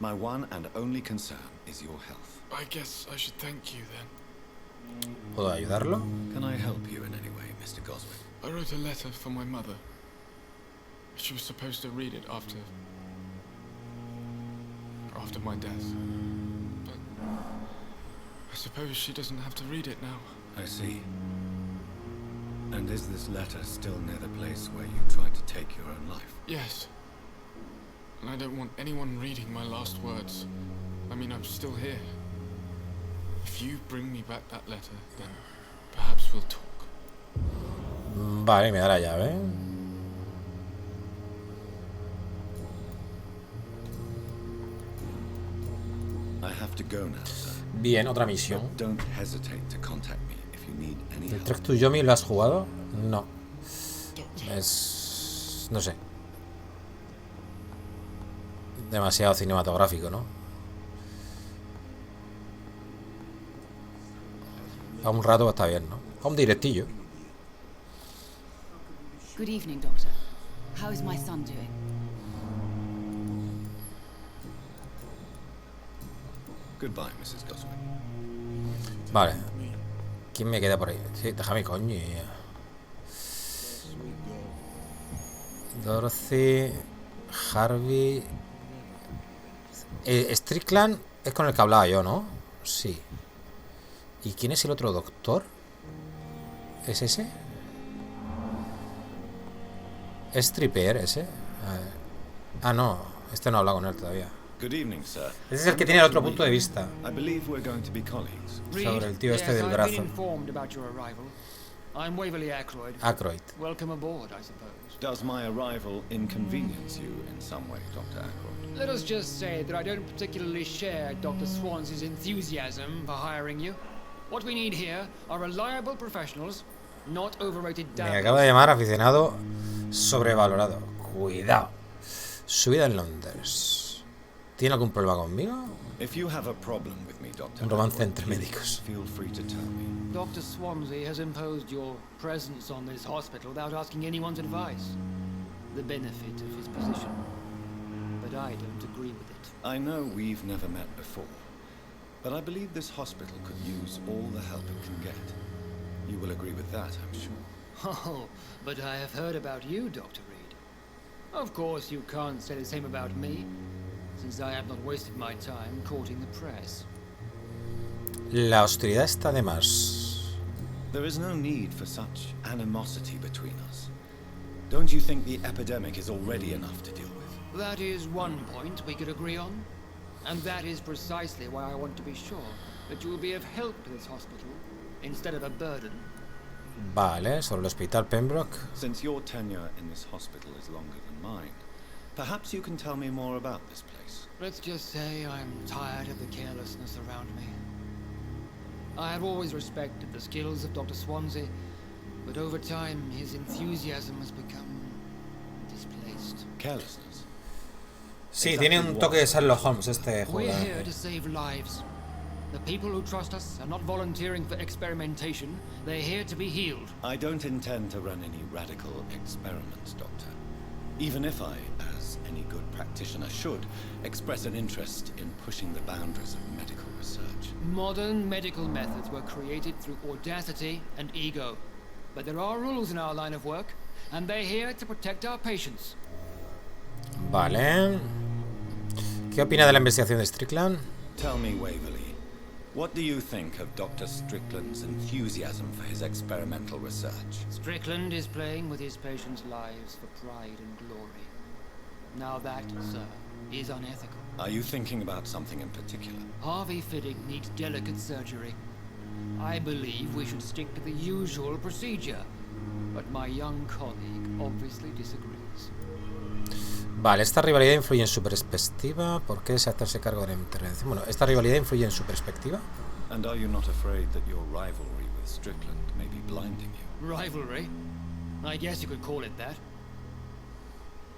My one and only concern is your health. I guess I should thank you then. ¿Puedo ayudarlo? Can I help you in any way, Mr. Goswick? I wrote a letter for my mother. She was supposed to read it after my death. But I suppose she doesn't have to read it now. I see. And is this letter still near the place where you tried to take your own life? Yes. And I don't want anyone reading my last words. I mean, I'm still here. If you bring me back that letter, then perhaps we'll talk. Vale, me da la llave. I have to go now, sir. Bien, otra misión. Don't hesitate to contact me if you need any ¿El help. Trek to Yomi lo has jugado? No. Es... no sé. Demasiado cinematográfico, ¿no? A un rato está bien, ¿no? A un directillo. Good evening, Doctor. How is my son doing? Goodbye, Mrs. Goswick. Vale. ¿Quién me queda por ahí? Sí, déjame, coño. Dorothy, Harvey... Strickland es con el que hablaba yo, ¿no? Sí. ¿Y quién es el otro doctor? ¿Es ese? ¿Es Tripper ese? Ah, no. Este no habla con él todavía. Good evening, sir. Ese es el que tiene el otro punto de vista. I believe we're going to be colleagues. Sobre el tío este del brazo. I'm Waverly Ackroyd. Ackroyd. Welcome aboard, I suppose. Does my arrival inconvenience you in some way, Dr. Ackroyd? Let us just say that I don't particularly share Dr. Swans's enthusiasm for hiring you. What we need here are reliable professionals, not overrated Me dabblers. acaba de llamar aficionado sobrevalorado. Cuidado. Su vida en Londres. ¿Tiene algún problema conmigo? If you have a problem with me, Dr. Un romance Ackroyd, entre médicos. feel free to tell me. Dr. Swansea has imposed your presence on this hospital without asking anyone's advice. The benefit of his position. But I don't agree with it. I know we've never met before, but I believe this hospital could use all the help it can get. You will agree with that, I'm sure. Oh, but I have heard about you, Dr. Reid. Of course, you can't say the same about me, since I have not wasted my time courting the press. La hostilidad está de más. There is no need for such animosity between us. Don't you think the epidemic is already enough to deal with? That is one point we could agree on. And that is precisely why I want to be sure that you will be of help to this hospital, instead of a burden. Vale, sobre el hospital Pembroke. Since your tenure in this hospital is longer than mine, perhaps you can tell me more about this place. Let's just say I'm tired of the carelessness around me. I have always respected the skills of Dr. Swansea, but over time his enthusiasm has become displaced. Carelessness? Sí, tiene un toque de Sherlock Holmes este juego. We're here to save lives. The people who trust us are not volunteering for experimentation. They're here to be healed. I don't intend to run any radical experiments, Doctor. Even if I, as any good practitioner should, express an interest in pushing the boundaries of medical research. Modern medical methods were created through audacity and ego. But there are rules in our line of work, and they're here to protect our patients. Vale. ¿Qué opina de la investigación de Strickland? Tell me, Waverly, what do you think of Dr. Strickland's enthusiasm for his experimental research? Strickland is playing with his patients' lives for pride and glory. Now that, sir, is unethical. Are you thinking about something in particular? Harvey Fiddick needs delicate surgery. I believe we should stick to the usual procedure. But my young colleague obviously disagrees. Vale, esta rivalidad influye en su perspectiva. ¿Por qué desea hacerse cargo de la intervención? Bueno, esta rivalidad influye en su perspectiva. And are you not afraid that your rivalry with Strickland may be blinding you? Rivalry? I guess you could call it that.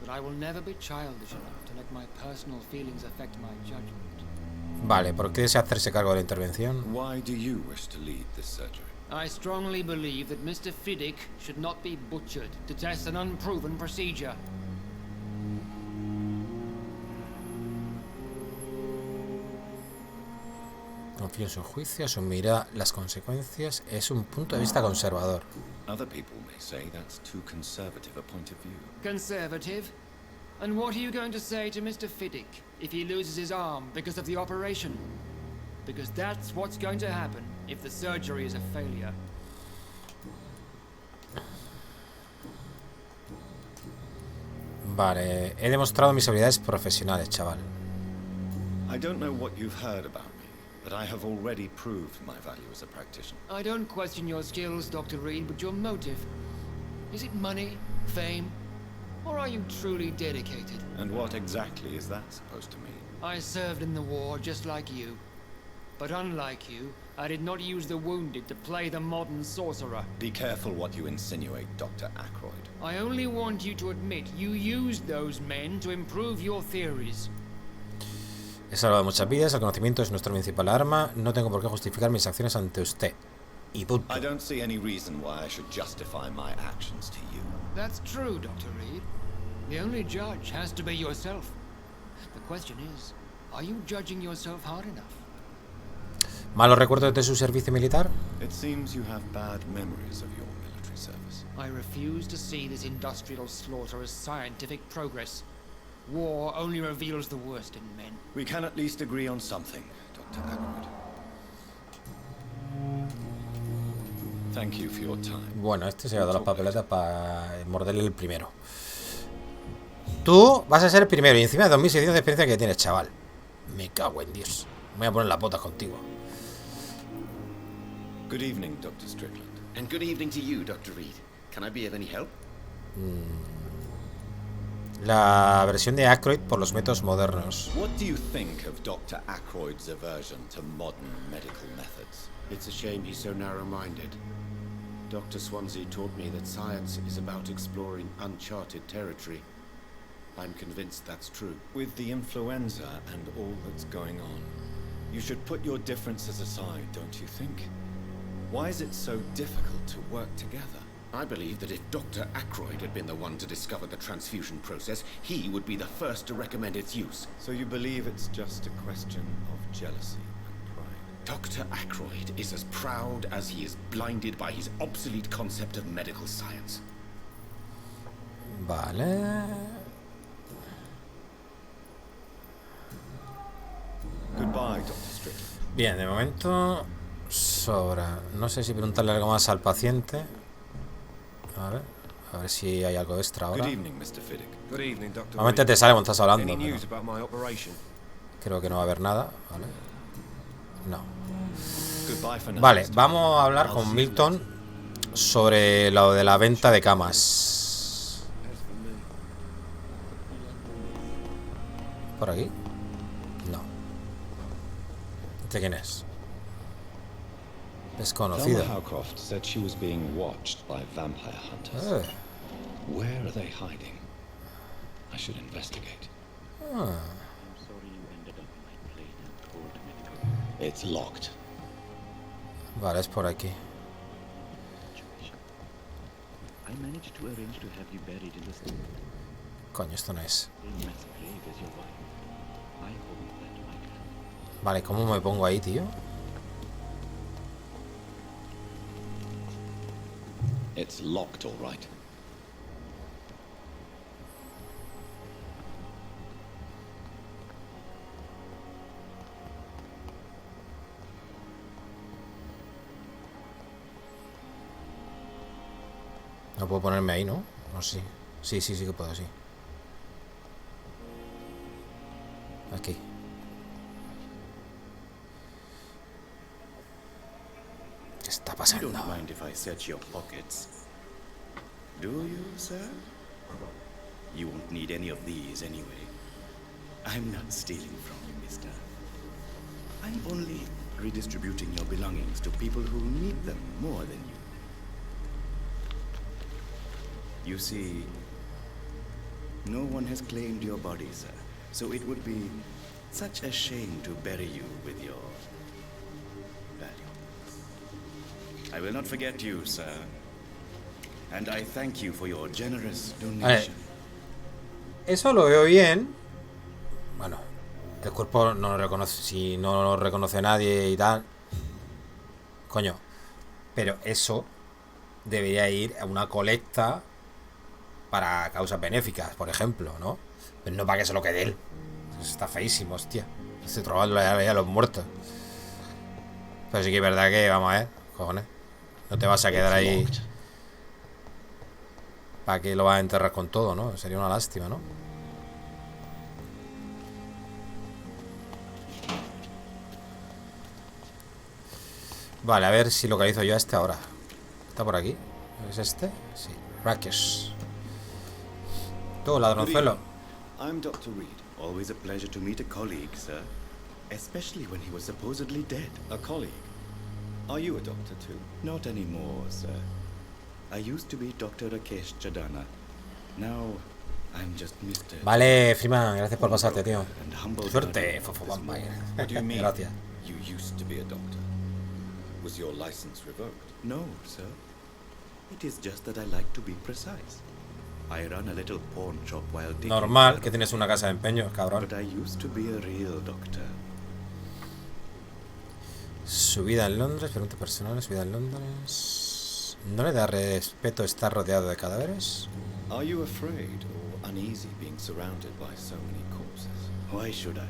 But I will never be childish enough to let my personal feelings affect my judgment. Vale, ¿por qué desea hacerse cargo de la intervención? Why do you wish to lead this surgery? I strongly believe that Mr. Fiddick should not be butchered to test an unproven procedure. Confío en su juicio, asumirá las consecuencias. Es un punto de vista conservador. Other people may say that's too conservative a point of view. Conservative? And what are you going to say to Mr. Fiddick if he loses his arm because of the operation? Because that's what's going to happen if the surgery is a failure. Vale, he demostrado mis habilidades profesionales, chaval. I don't know what you've heard about me, but I have already proved my value as a practitioner. I don't question your skills, Dr. Reid, but your motive. Is it money, fame, or are you truly dedicated? And what exactly is that supposed to mean? I served in the war just like you. But unlike you, I did not use the wounded to play the modern sorcerer. Be careful what you insinuate, Dr. Ackroyd. I only want you to admit you used those men to improve your theories. He salvado muchas vidas, el conocimiento es nuestra principal arma. No tengo por qué justificar mis acciones ante usted. Y punto. I don't see any reason why I should justify my actions to you. That's true, Dr. Reid. The only judge has to be yourself. The question is, are you judging yourself hard enough? ¿Malos recuerdos de su servicio militar? It seems you have bad memories of your military service. I refuse to see this industrial slaughter as scientific progress. War only reveals the worst in men. We can at least agree on something, Dr. Ackroyd. Thank you for your time. Bueno, este se ha dado las papeletas para morderle el primero. Tú vas a ser el primero y encima de 2600 de experiencia que tienes, chaval. Me cago en Dios. Me voy a poner las botas contigo. Good evening, Dr. Strickland. And good evening to you, Dr. Reid. Can I be of any help? La versión de Ackroyd por los métodos modernos. What do you think of Dr. Ackroyd's aversion to modern medical methods? It's a shame he's so narrow-minded. Dr. Swansea taught me that science is about exploring uncharted territory. I'm convinced that's true. With the influenza and all that's going on, you should put your differences aside, don't you think? Why is it so difficult to work together? I believe that if Dr. Ackroyd had been the one to discover the transfusion process, he would be the first to recommend its use. So you believe it's just a question of jealousy and pride? Dr. Ackroyd is as proud as he is blinded by his obsolete concept of medical science. Vale. Goodbye, Dr. Strickland. Bien, de momento sobra. No sé si preguntarle algo más al paciente. A ver si hay algo extra ahora. Good evening, Mr. Fiddick. Good evening, Dr. Normalmente te sale cuando estás hablando. Any news about my operation? Creo que no va a haber nada, ¿vale? No. Goodbye for now. Vale, vamos a hablar con Milton sobre lo de la venta de camas. ¿Por aquí? No. ¿Este quién es? Desconocido. Howcroft said she was being watched by vampire hunters. Where are they hiding? I should investigate. It's locked. Vale, es por aquí. I managed to arrange to have you buried in the Coño, esto no es. I hope that might help. Vale, ¿cómo me pongo ahí, tío? It's locked, all right. No puedo ponerme ahí, ¿no? No sé. Sí que puedo, sí. Aquí. ¿Qué está pasando? You don't mind if I search your pockets, do you, sir? You won't need any of these anyway. I'm not stealing from you, mister. I'm only redistributing your belongings to people who need them more than you. You see, no one has claimed your body, sir, so it would be such a shame to bury you with your valuables. I will not forget you, sir, and I thank you for your generous donation. Eso lo veo bien. Bueno, el cuerpo no lo reconoce, si no lo reconoce nadie y tal. Coño, pero eso debería ir a una colecta para causas benéficas, por ejemplo, ¿no? Pero no para que se lo quede él. Eso está feísimo, hostia. Estoy trabajando a los muertos. Pero sí que es verdad que, vamos a ver, cojones. No te vas a quedar ahí. ¿Para qué lo vas a enterrar con todo, no? Sería una lástima, ¿no? Vale, a ver si localizo yo a este ahora. ¿Está por aquí? ¿Es este? Sí. Rakesh. Tú, ladronzuelo. I'm Dr. Reid. Always a pleasure to meet a colleague, sir. Especially when he was supposedly dead. A colleague? Are you a doctor too? Not anymore, sir. I used to be Dr. Rakesh Chadana. Now, I'm just Mr. Vale, Freeman, gracias por pasarte, tío. Suerte, Fofo Vampyr. What do you mean? Gracias. You used to be a doctor. Was your license revoked? No, sir. It is just that I like to be precise. I run a little pawn shop while taking Normal, que tienes una casa de empeño, cabrón. But I used to be a real doctor. Su vida en Londres, pregunta personal, su vida en Londres. ¿No le da respeto estar rodeado de cadáveres? Are you afraid or uneasy being surrounded by so many corpses? Why should I?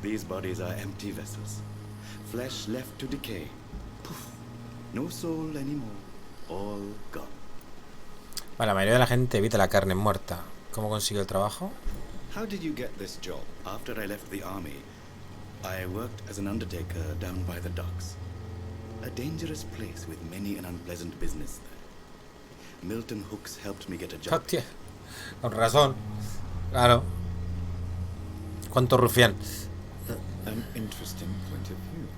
These bodies are empty vessels. Flesh left to decay. Poof. No soul anymore. All gone. Vale, la mayoría de la gente evita la carne muerta. ¿Cómo consiguió el trabajo? How did you get this job? After I left the army, I worked as an undertaker down by the docks. A dangerous place with many an unpleasant business there. Milton Hooks helped me get a job. Hostia, con razón. Claro. ¿Cuánto rufián? An interesting point of view.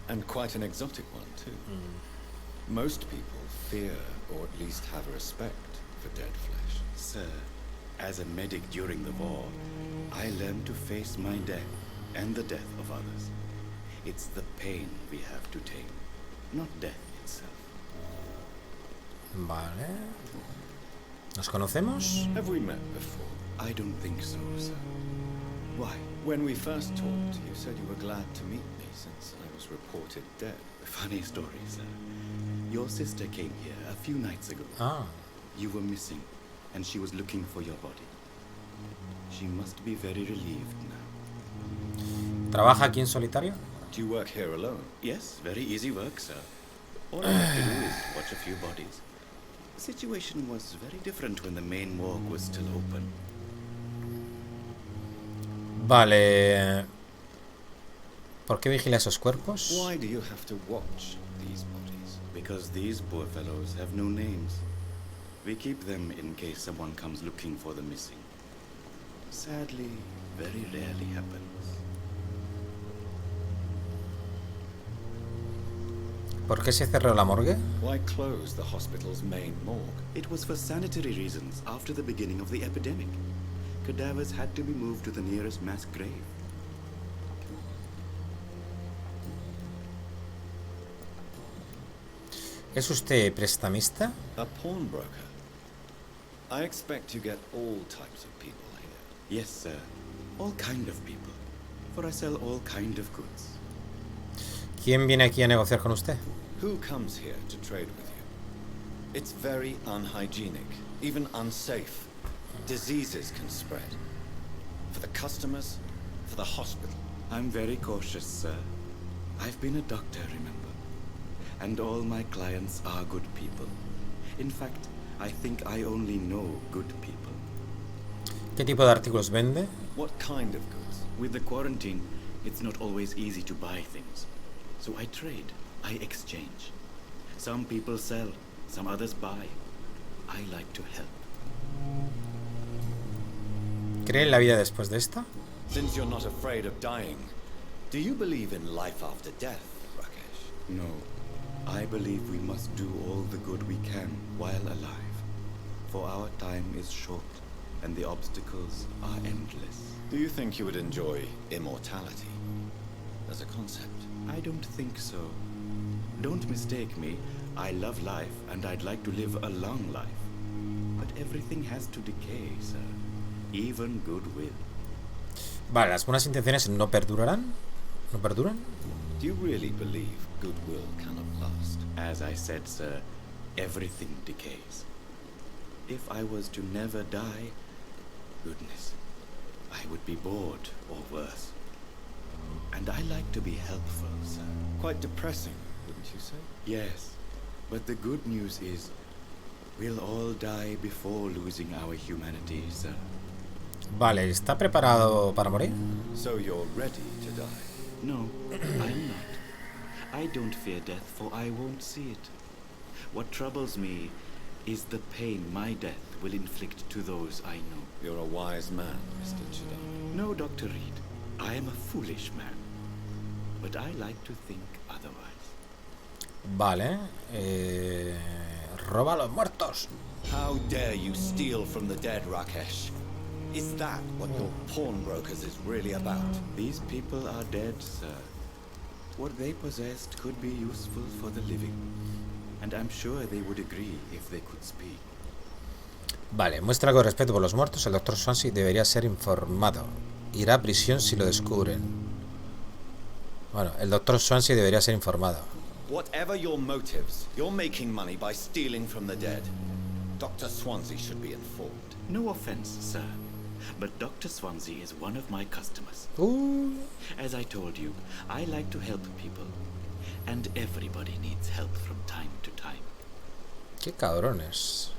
And quite an exotic one, too. Most people fear, or at least have a respect, for dead flesh. Sir, as a medic during the war, I learned to face my death and the death of others. It's the pain we have to tame, not death itself. Vale. ¿Nos conocemos? Have we met before? I don't think so, sir. Why? When we first talked, you said you were glad to meet me since I was reported dead. Funny story, sir. Your sister came here a few nights ago. Ah. You were missing, and she was looking for your body. She must be very relieved now. ¿Trabaja aquí en solitario? Do you work here alone? Yes, very easy work, sir. All I have to do is watch a few bodies. The situation was very different when the main morgue was still open. Vale. ¿Por qué vigila esos cuerpos? Why do you have to watch these bodies? Because these poor fellows have no names. We keep them in case someone comes looking for the missing. Sadly, very rarely happens. ¿Por qué se cerró la morgue? Why close the hospital's main morgue? It was for sanitary reasons after the beginning of the epidemic. Cadavers had to be moved to the nearest mass grave. ¿Es usted prestamista? A pawnbroker. I expect you get all types of people here. Yes, sir. All kind of people. For I sell all kind of goods. ¿Quién viene aquí a negociar con usted? Who comes here to trade with you? It's very unhygienic, even unsafe. Diseases can spread. For the customers, for the hospital. I'm very cautious, sir. I've been a doctor, remember? And all my clients are good people. In fact, I think I only know good people. ¿Qué tipo de artículos vende? What kind of goods? With the quarantine, it's not always easy to buy things. So I trade, I exchange. Some people sell, some others buy. I like to help. ¿Cree en la vida después de esta? Since you're not afraid of dying, do you believe in life after death, Rakesh? No. I believe we must do all the good we can while alive. For our time is short, and the obstacles are endless. Do you think you would enjoy immortality as a concept? I don't think so. Don't mistake me. I love life, and I'd like to live a long life. But everything has to decay, sir. Even goodwill. Vale, ¿las buenas intenciones no perdurarán? ¿No perduran? Do you really believe goodwill cannot last? As I said, sir, everything decays. If I was to never die, goodness, I would be bored or worse. And I like to be helpful, sir. Quite depressing, wouldn't you say? Yes, but the good news is we'll all die before losing our humanity, sir. Vale, ¿está preparado para morir? So you're ready to die? No, I'm not. I don't fear death, for I won't see it. What troubles me is the pain my death will inflict to those I know. You're a wise man, Mr. Chidam. No, Dr. Reid. I am a foolish man. But I like to think otherwise. Vale. Roba a los muertos. How dare you steal from the dead, Rakesh? Is that what your pawnbrokers is really about? These people are dead, sir. What they possessed could be useful for the living. And I'm sure they would agree if they could speak. Vale, muestra algo de respeto por los muertos. El Dr. Swansea debería ser informado. Irá a prisión si lo descubren. Bueno, el Dr. Swansea debería ser informado. Whatever your motives, you're making money by stealing from the dead. Dr. Swansea should be informed. No offense, sir, but Dr. Swansea is one of my customers. As I told you, I like to help people. And everybody needs help from time to time. Qué cabrones.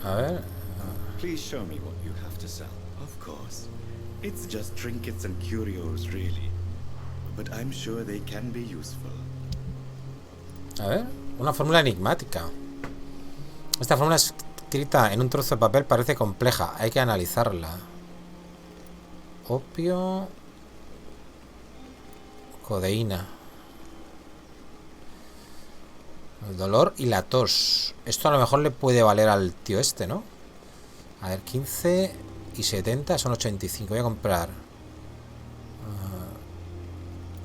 A ver. Please show me what you have to sell. Of course. It's just trinkets and curios, really. But I'm sure they can be useful. A ver, una fórmula enigmática. Esta fórmula escrita en un trozo de papel parece compleja. Hay que analizarla. Opio. Codeína. El dolor y la tos. Esto a lo mejor le puede valer al tío este, ¿no? A ver, 15 y 70 son 85. Voy a comprar.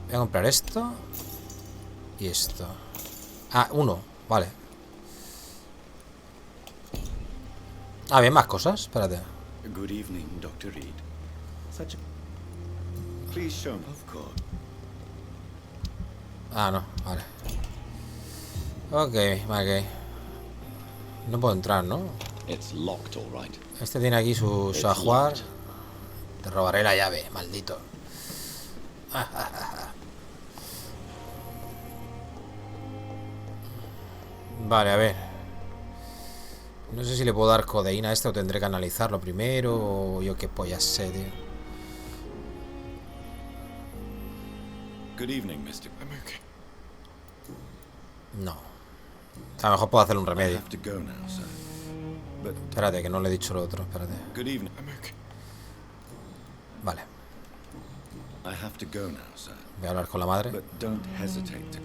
Voy a comprar esto. Y esto. Ah, uno. Vale. Ah, bien, más cosas. Espérate. Good evening, Dr. Reid. Such a... Please show me. Of course. Ah, no, vale. Ok, ok. No puedo entrar, ¿no? It's locked, all right. Este tiene aquí su ajuar. Te robaré la llave, maldito. Vale, a ver. No sé si le puedo dar codeína a este o tendré que analizarlo primero. O yo qué pollas sé, tío. Good evening, Mr. No. A lo mejor puedo hacerle un remedio. I have to go now, sir. But Espérate, que no le he dicho lo otro. Espérate. good evening. Vale. I have to go now, sir. Voy a hablar con la madre. But don't hesitate to...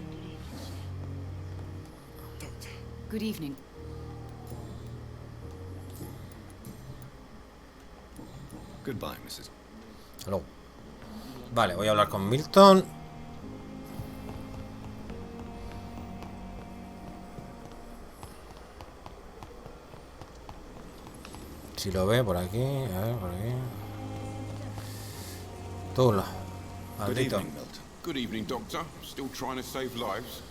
Good evening. Goodbye, Mrs. Hello. Vale, voy a hablar con Milton. Si lo ve por aquí, a ver, por aquí. Tú, Good maldito. evening, Milton. Good evening, Doctor. Still trying to save lives.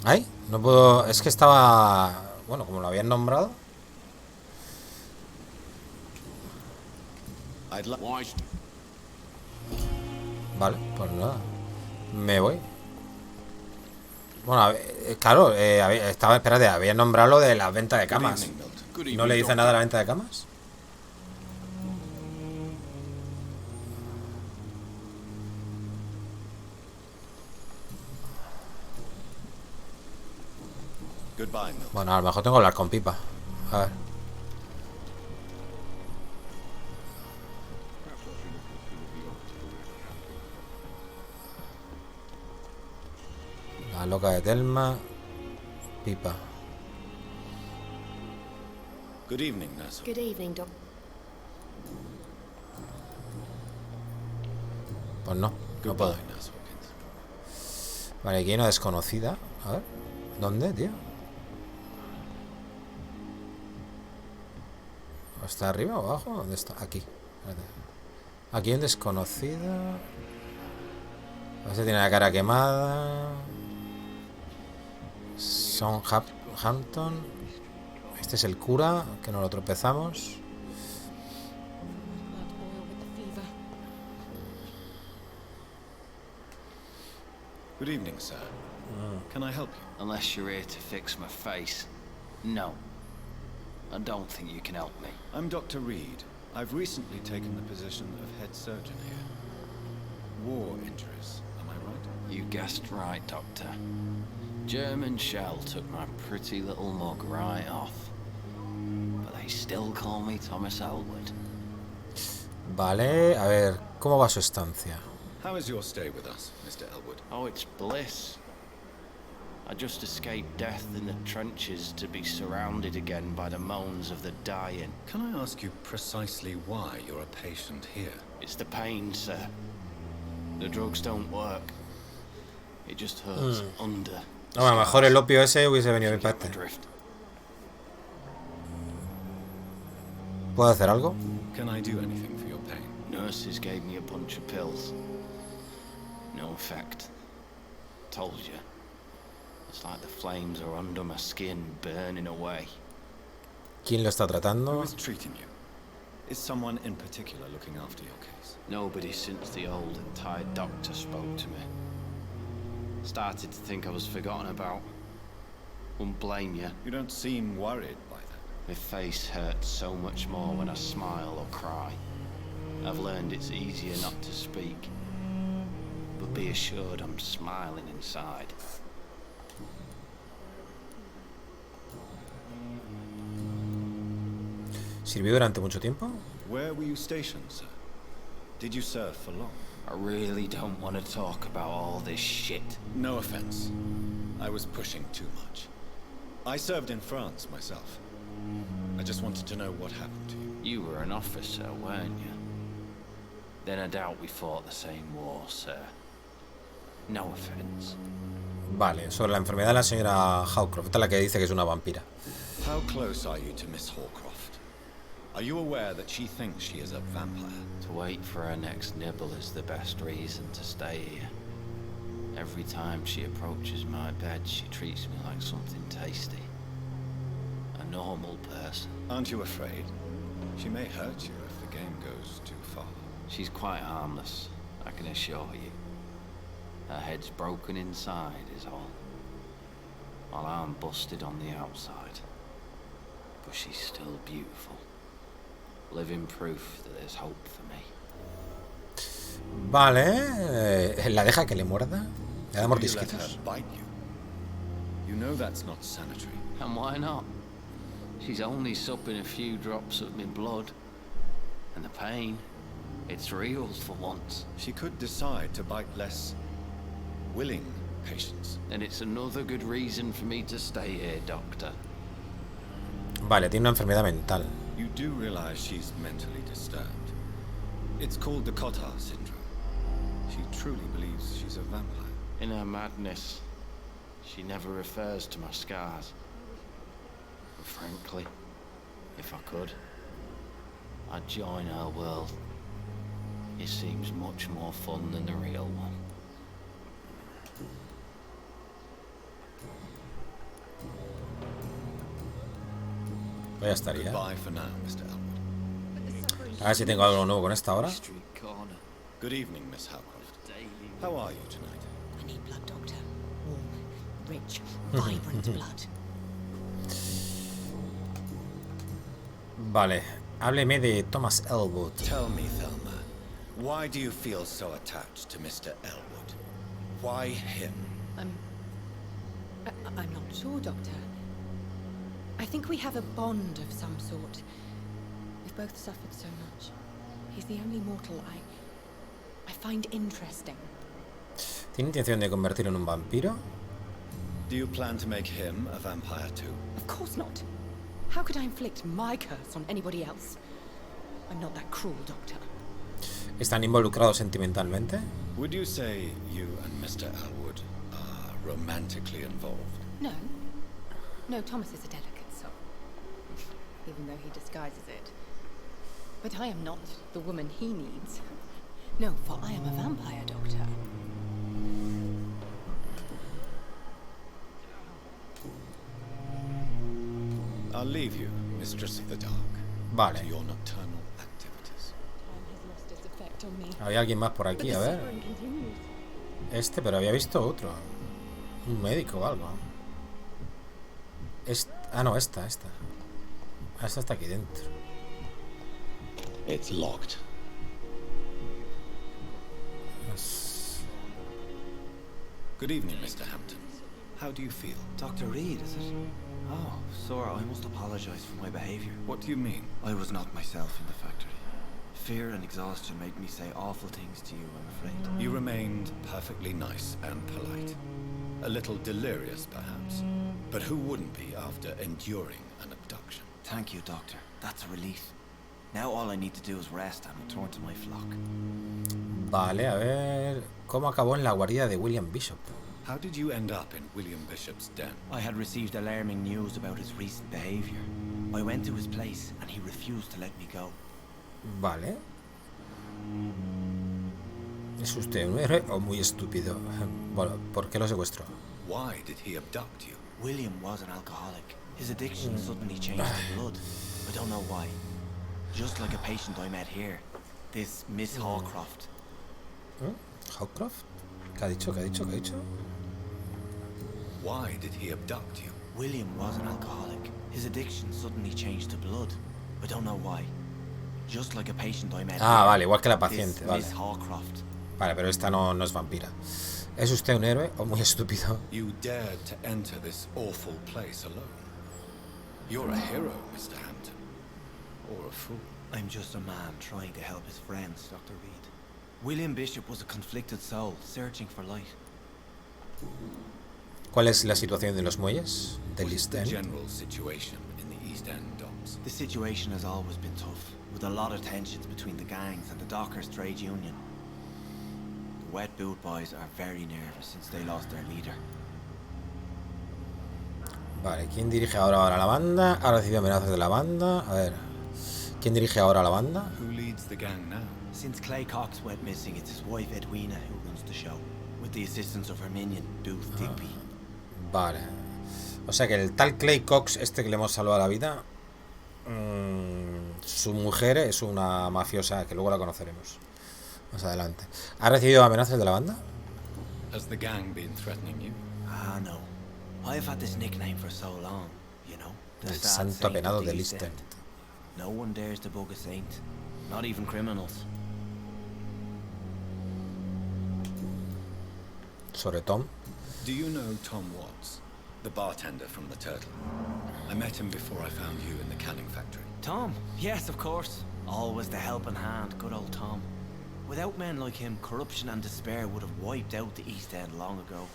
Ay, no puedo. Es que estaba. Bueno, como lo habían nombrado. Vale, pues nada. Me voy. Bueno, claro, estaba, espérate, habían nombrado lo de la venta de camas. ¿No le dice nada de la venta de camas? Goodbye, Milton. Bueno, a lo mejor tengo que hablar con Pipa. A ver. La loca de Telma. Pipa. Good evening, nurse. Good evening, Doc. Pues no, no puedo. Goodbye, nurse Hawkins. Vale, aquí hay una desconocida. A ver. ¿Dónde, tío? ¿Está arriba o abajo? ¿Dónde está? Aquí. Espérate. Aquí hay un desconocido. Este tiene la cara quemada. Son Hampton. Este es el cura, que no lo tropezamos. Good evening, sir. Can I help you? Unless you're here to fix my face. No. I don't think you can help me. I'm Dr. Reid. I've recently taken the position of head surgeon here. war injuries, am I right? You guessed right, Doctor. German shell took my pretty little mug right off. But they still call me Thomas Elwood. Vale, a ver, ¿cómo va su estancia? How is your stay with us, Mr. Elwood? Oh, it's bliss. I just escaped death in the trenches to be surrounded again by the moans of the dying. Can I ask you precisely why you're a patient here? It's the pain, sir. The drugs don't work. It just hurts under. No, a lo mejor el opio ese hubiese venido bien para este. ¿Puedo hacer algo? Can I do anything for your pain? Nurses gave me a bunch of pills. No effect. Told you. It's like the flames are under my skin, burning away. ¿Quién lo está tratando? Who is treating you? Is someone in particular looking after your case? Nobody since the old and tired doctor spoke to me. Started to think I was forgotten about. Wouldn't blame you. You don't seem worried by that. My face hurts so much more when I smile or cry. I've learned it's easier not to speak. But be assured I'm smiling inside. ¿Sirvió durante mucho tiempo? Where were you stationed, sir? Did you serve for long? I really don't want to talk about all this shit. No offense. I was pushing too much. I served in France myself. I just wanted to know what happened to you. You were an officer, weren't you? Then I doubt we fought the same war, sir. No offense. Vale, sobre la enfermedad de la señora Hawcroft, esta es la que dice que es una vampira. How close are you to Miss Hawcroft? Are you aware that she thinks she is a vampire? To wait for her next nibble is the best reason to stay here. Every time she approaches my bed, she treats me like something tasty. A normal person. Aren't you afraid? She may hurt you if the game goes too far. She's quite harmless, I can assure you. Her head's broken inside is all. While I'm busted on the outside. But she's still beautiful. Living proof that there's hope for me. Vale, ¿la deja que le muerda? ¿Le da mordisquitos? You know that's not sanitary. And why not? She's only supping a few drops of my blood. And the pain, it's real for once. She could decide to bite less willing patients. And it's another good reason for me to stay here, Doctor. Vale, tiene una enfermedad mental. You do realize she's mentally disturbed. It's called the Cotard syndrome. She truly believes she's a vampire. In her madness, she never refers to my scars. But frankly, if I could, I'd join her world. It seems much more fun than the real one. Pues ya estaría. Bye for now, Mr. Elwood. A ver si tengo algo nuevo con esta hora. Good evening, Miss Hawcroft. How are you tonight? I need blood, Doctor. Warm, rich, vibrant blood. Vale, hábleme de Thomas Elwood. Tell me, Thelma, why do you feel so attached to Mr. Elwood? Why him? I'm not sure, Doctor. I think we have a bond of some sort. We've both suffered so much. He's the only mortal I find interesting. ¿Tiene intención de convertirlo en un vampiro? Do you plan to make him a vampire too? Of course not. How could I inflict my curse on anybody else? I'm not that cruel, Doctor. ¿Están involucrados sentimentalmente? Would you say you and Mr. Elwood are romantically involved? No. No, Thomas is a delicate soul. Even though he disguises it. But I am not the woman he needs. No, for I am a vampire, Doctor. I'll leave you, Mistress of the Dark. Vale. To your nocturnal activities. Había alguien más por aquí, a ver. Este, pero había visto otro. Un médico o algo. Ah, no, esta. Ah, esta está aquí dentro. It's locked. Good evening, Mr. Hampton. How do you feel? Dr. Reid, is it? Oh, sir, I must apologize for my behavior. What do you mean? I was not myself in the factory. Fear and exhaustion made me say awful things to you, I'm afraid. You remained perfectly nice and polite. A little delirious, perhaps. But who wouldn't be after enduring an abduction? Thank you, Doctor. That's a relief. Now all I need to do is rest and return to my flock. Vale, a ver... ¿Cómo acabó en la guarida de William Bishop? How did you end up in William Bishop's den? I had received alarming news about his recent behavior. I went to his place and he refused to let me go. Vale. ¿Es usted un héroe o muy estúpido? Bueno, ¿por qué lo secuestró? Why did he abduct you? William was an alcoholic. His addiction suddenly changed to blood. I don't know why. Just like a patient I met here. This Miss Hawcroft. ¿Hawcroft? ¿Qué ha dicho? ¿Qué ha dicho? ¿Qué ha dicho? Why did he abduct you? William was an alcoholic. His addiction suddenly changed to blood. I don't know why. Just like a patient I met Ah, here. vale, igual que la paciente, vale. Miss Hawcroft. Vale, pero esta no es vampira. ¿Es usted un héroe o muy estúpido? You dared to enter this awful place alone. You're a hero, Mr. Hampton. Or a fool. I'm just a man trying to help his friends, Dr. Reid. William Bishop was a conflicted soul, searching for light. ¿Cuál es la situación de los muelles del East End? General situation in the East End docks. The situation has always been tough, with a lot of tensions between the gangs and the Dockers trade union. The Wet Boot Boys are very nervous since they lost their leader. Vale, ¿quién dirige ahora la banda? Ha recibido amenazas de la banda. A ver, ¿quién dirige ahora la banda? Who leads the gang now? Since Clay Cox went missing, it's his wife Edwina who runs the show, with the assistance of her minion, Booth Digby. Vale. O sea que el tal Clay Cox, este que le hemos salvado la vida, su mujer es una mafiosa que luego la conoceremos más adelante. ¿Ha recibido amenazas de la banda? Has the gang been threatening you? Ah, no. I've had this nickname for so long, you know. El santo apenado del East End. No one dares to bug a saint, not even criminals. Sobre Tom. Do you know Tom Watts, the bartender from the Turtle? I met him before I found you in the canning factory. Tom? Yes, of course. Always the helping hand, good old Tom. Without men like him, corruption and despair would have wiped out the East End long ago.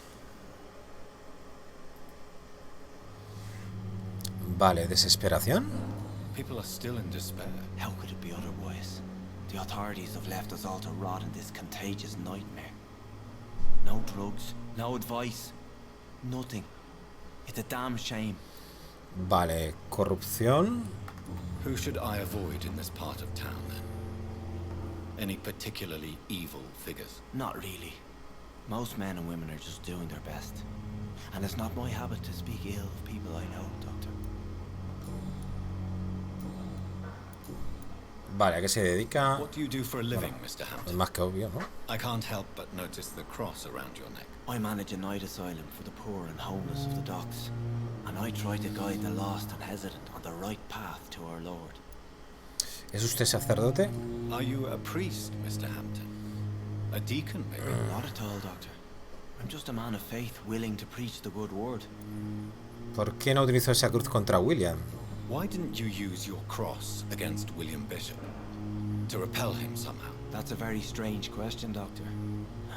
Vale, desesperación. People are still in despair. How could it be otherwise? The authorities have left us all to rot in this contagious nightmare. No drugs, no advice, nothing. It's a damn shame. Vale, corrupción. Who should I avoid in this part of town then? Any particularly evil figures? Not really. Most men and women are just doing their best. And it's not my habit to speak ill of people I know, Doctor. Vale, ¿a qué se dedica? What do you do for a living, Mr. Hampton? Es más que obvio, ¿no? I can't help but notice the cross around your neck. I manage a night asylum for the poor and homeless of the docks. And I try to guide the lost and hesitant on the right path to our Lord. ¿Es usted sacerdote? Are you a priest, Mr. Hampton? A deacon, maybe? Not at all, Doctor. I'm just a man of faith, willing to preach the good word. ¿Por qué no utilizó esa cruz contra William? Why didn't you use your cross against William Bishop? To repel him somehow? That's a very strange question, Doctor.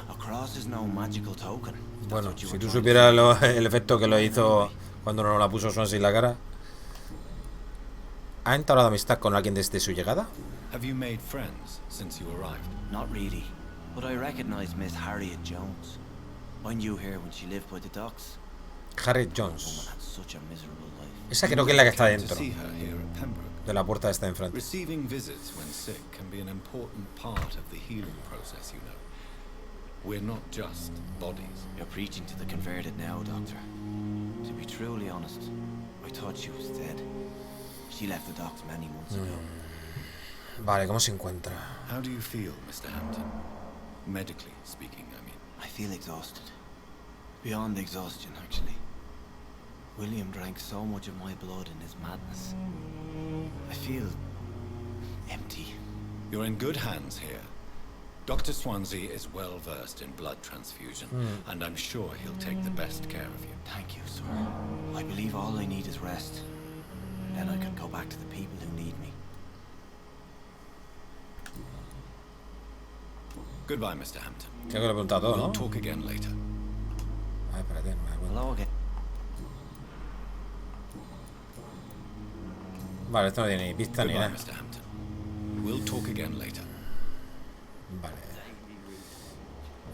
A cross is no magical token. Bueno, si tú supieras el efecto que lo hizo cuando nos la puso Swansea en la cara. ¿Ha entablado amistad con alguien desde su llegada? Have you made friends since you arrived? Not really, but I recognize Miss Harriet Jones. I knew her when she lived by the docks. Harriet Jones. Woman had such a miserable life. Esa creo que es la que está dentro See her here at Pembroke. de la puerta de esta enfrente. Receiving visits when sick can be an important part of the healing process, you know. We're not just bodies. You're preaching to the converted now, Doctor. To be truly honest, I thought she was dead. She left the docks many months ago. Vale, ¿cómo se encuentra? How do you feel, Mr. Hampton? Medically speaking, I mean. I feel exhausted. Beyond exhaustion, actually. William drank so much of my blood in his madness. I feel empty. You're in good hands here. Dr. Swansea is well versed in blood transfusion, and I'm sure he'll take the best care of you. Thank you, sir. I believe all I need is rest. Then I can go back to the people who need me. Goodbye, Mr. Hampton. Creo que lo he preguntado todo, ¿no? We'll talk again later. Ay, espérate, me da cuenta. Hello again. Vale, esto no tiene ni pista ni Goodbye, nada. Mr. Hampton. We'll talk again later. Vale.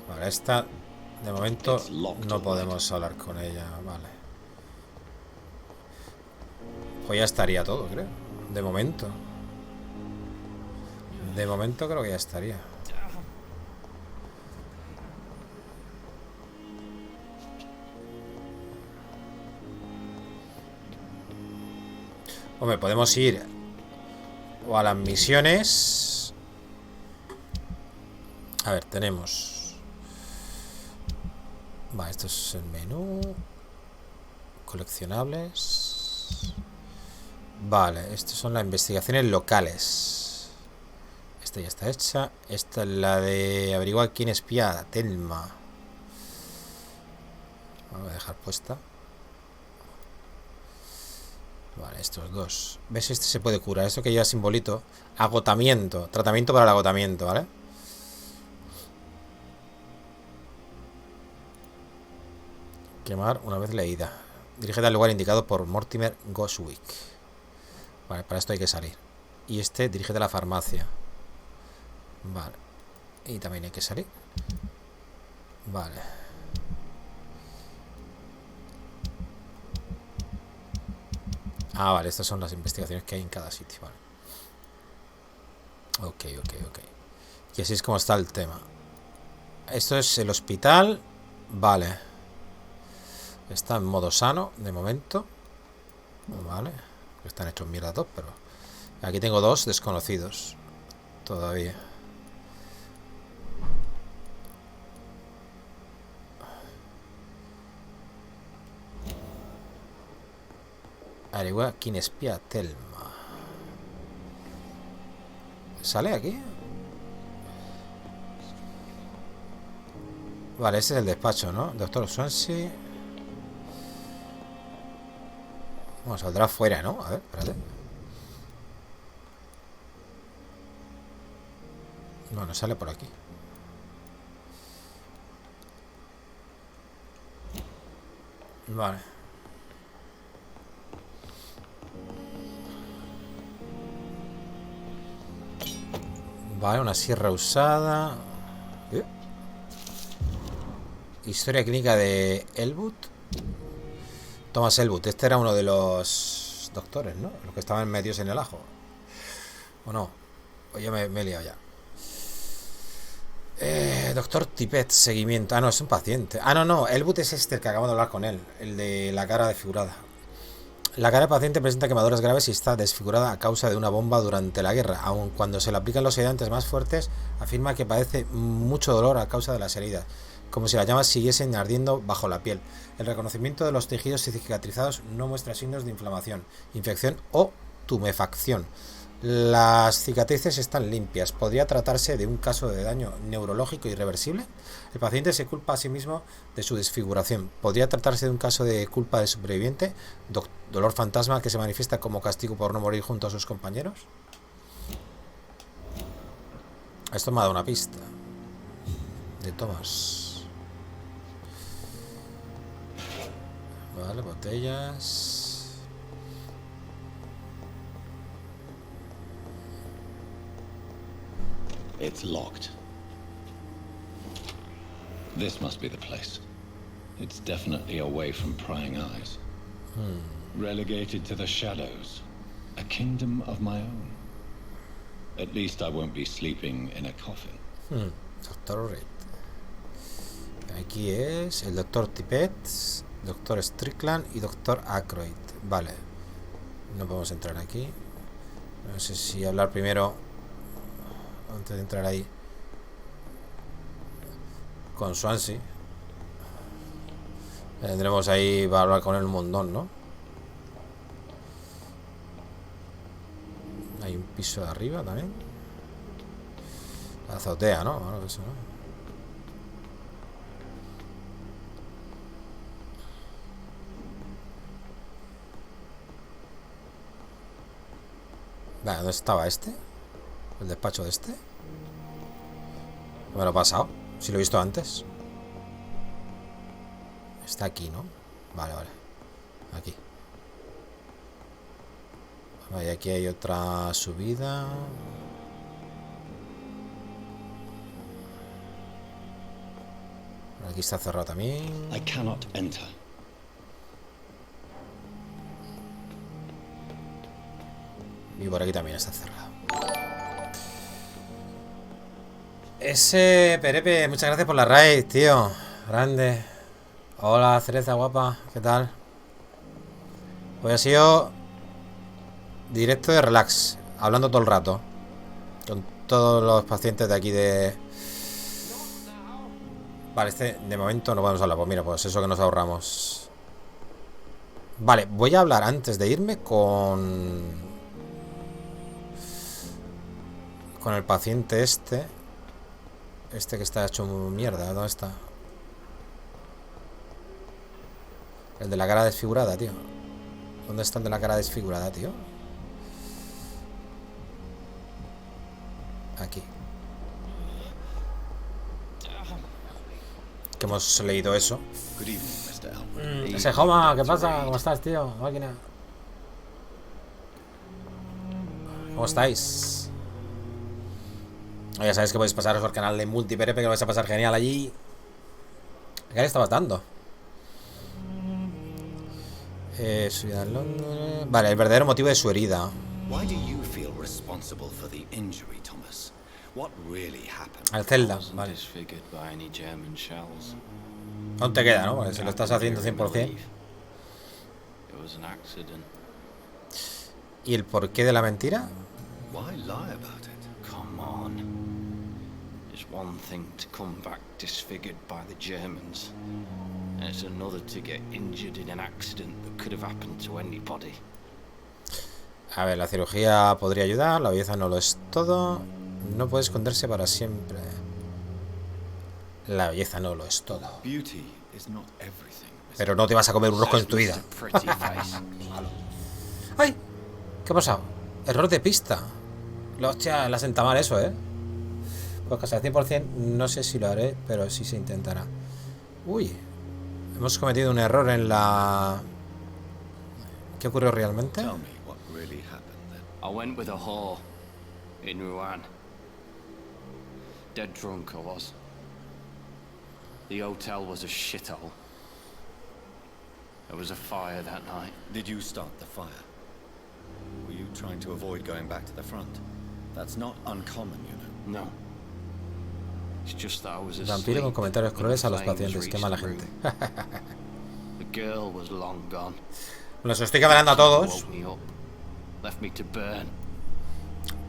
Vale, esta de momento no podemos hablar con ella, vale. Pues ya estaría todo, creo. De momento. De momento creo que ya estaría. Hombre, podemos ir o a las misiones. A ver, tenemos. Vale, esto es el menú. Coleccionables. Vale, estas son las investigaciones locales. Esta ya está hecha. Esta es la de averiguar quién espía a Thelma. Voy a dejar puesta. Vale, estos dos. ¿Ves? Este se puede curar. Esto que lleva simbolito. Agotamiento. Tratamiento para el agotamiento, ¿vale? Quemar una vez leída. Dirígete al lugar indicado por Mortimer Goswick. Vale, para esto hay que salir. Y este, dirígete a la farmacia. Vale. Y también hay que salir. Vale. Ah, vale, estas son las investigaciones que hay en cada sitio, vale. Ok. Y así es como está el tema. Esto es el hospital. Vale. Está en modo sano, de momento. Vale. Están hechos mierda todos, pero... Aquí tengo dos desconocidos. Todavía. Averigua quién espía a Thelma. ¿Sale aquí? Vale, ese es el despacho, ¿no? Doctor Swansea. Bueno, saldrá fuera, ¿no? A ver, espérate. Bueno, sale por aquí. Vale. Vale, una sierra usada. Historia clínica de Elwood. Thomas Elwood. Este era uno de los doctores, ¿no? Los que estaban metidos en el ajo. ¿O no? O ya me he liado ya. Doctor Tipet, seguimiento. Ah, no, es un paciente. Ah, no. Elwood es este, el que acabamos de hablar con él. El de la cara desfigurada. La cara del paciente presenta quemaduras graves y está desfigurada a causa de una bomba durante la guerra. Aun cuando se le aplican los sedantes más fuertes, afirma que padece mucho dolor a causa de las heridas, como si las llamas siguiesen ardiendo bajo la piel. El reconocimiento de los tejidos cicatrizados no muestra signos de inflamación, infección o tumefacción. Las cicatrices están limpias. ¿Podría tratarse de un caso de daño neurológico irreversible? El paciente se culpa a sí mismo de su desfiguración. ¿Podría tratarse de un caso de culpa de superviviente? ¿Dolor fantasma que se manifiesta como castigo por no morir junto a sus compañeros? Esto me ha dado una pista. De Thomas. Vale, botellas. It's locked. This must be the place. It's definitely away from prying eyes. Relegated to the shadows. A kingdom of my own. At least I won't be sleeping in a coffin. Doctor Reid. Aquí es el Doctor Tipet, Doctor Strickland y Doctor Aykroyd. Vale. No podemos entrar aquí. No sé si hablar primero antes de entrar ahí con Swansea. Tendremos ahí para hablar con él un montón, ¿no? Hay un piso de arriba también. La azotea, ¿no? Bueno, eso, ¿no? Vale, ¿dónde estaba este? ¿El despacho de este? Me lo he pasado. Si lo he visto antes. Está aquí, ¿no? Vale, vale. Aquí. Vale, aquí hay otra subida. Aquí está cerrado también. I cannot enter. Y por aquí también está cerrado. Ese Perepe, muchas gracias por la raid, tío. Grande. Hola, Cereza guapa, ¿qué tal? Hoy ha sido directo de relax, hablando todo el rato con todos los pacientes de aquí de... Vale, este de momento no podemos hablar. Pues mira, pues eso que nos ahorramos. Vale, voy a hablar antes de irme con el paciente este que está hecho mierda. ¿Dónde está? El de la cara desfigurada, tío. ¿Dónde está el de la cara desfigurada, tío? Aquí. Que hemos leído eso. Ese Joma, ¿qué pasa? ¿Cómo estás, tío? Máquina. ¿Cómo estáis? Ya sabéis que podéis pasaros al canal de Multiperepe, que lo vais a pasar genial allí. ¿Qué le estabas dando? Su vida en Londres. Vale, el verdadero motivo de su herida. Al Zelda, vale. Aún te queda, ¿no? Porque si lo estás haciendo 100%. ¿Y el porqué de la mentira? It's one thing to come back disfigured by the Germans, and it's another to get injured in an accident that could have happened to anybody. A ver, la cirugía podría ayudar, la belleza no lo es todo. No puede esconderse para siempre. La belleza no lo es todo. Pero no te vas a comer un rosco en tu vida. ¡Ay! ¿Qué ha pasado? Error de pista. Hostia, la senta mal eso, ¿eh? Pues casi al 100% no sé si lo haré, pero sí se intentará. Uy, hemos cometido un error en la... ¿Qué ocurrió realmente? I went with a whore in Rouen. Dead drunk I was. The hotel was a shithole. There was a fire that night. Did you start the fire? Were you trying to avoid going back to the front? That's not uncommon, you know. No. It's just that I was Vampiro con comentarios crueles a los pacientes. Qué mala gente. The girl was long gone. Los estoy caminando a todos Left me to burn.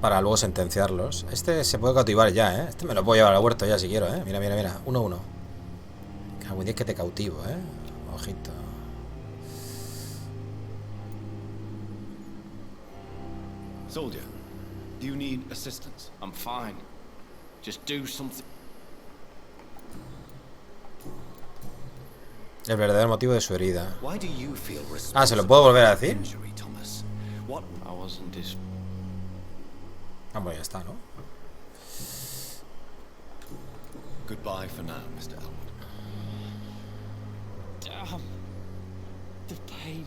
para luego sentenciarlos. Este se puede cautivar ya, ¿eh? Este me lo puedo llevar al huerto ya si quiero, ¿eh? Mira, mira, mira. 1-1. Cago en 10 que te cautivo, ¿eh? Ojito. Soldier, do you need assistance? I'm fine. Just do something. El verdadero motivo de su herida. Ah, ¿se lo puedo volver a decir? Ah, bueno, ya está, ¿no? Goodbye for now, Mr. Elwood. Damn. The pain.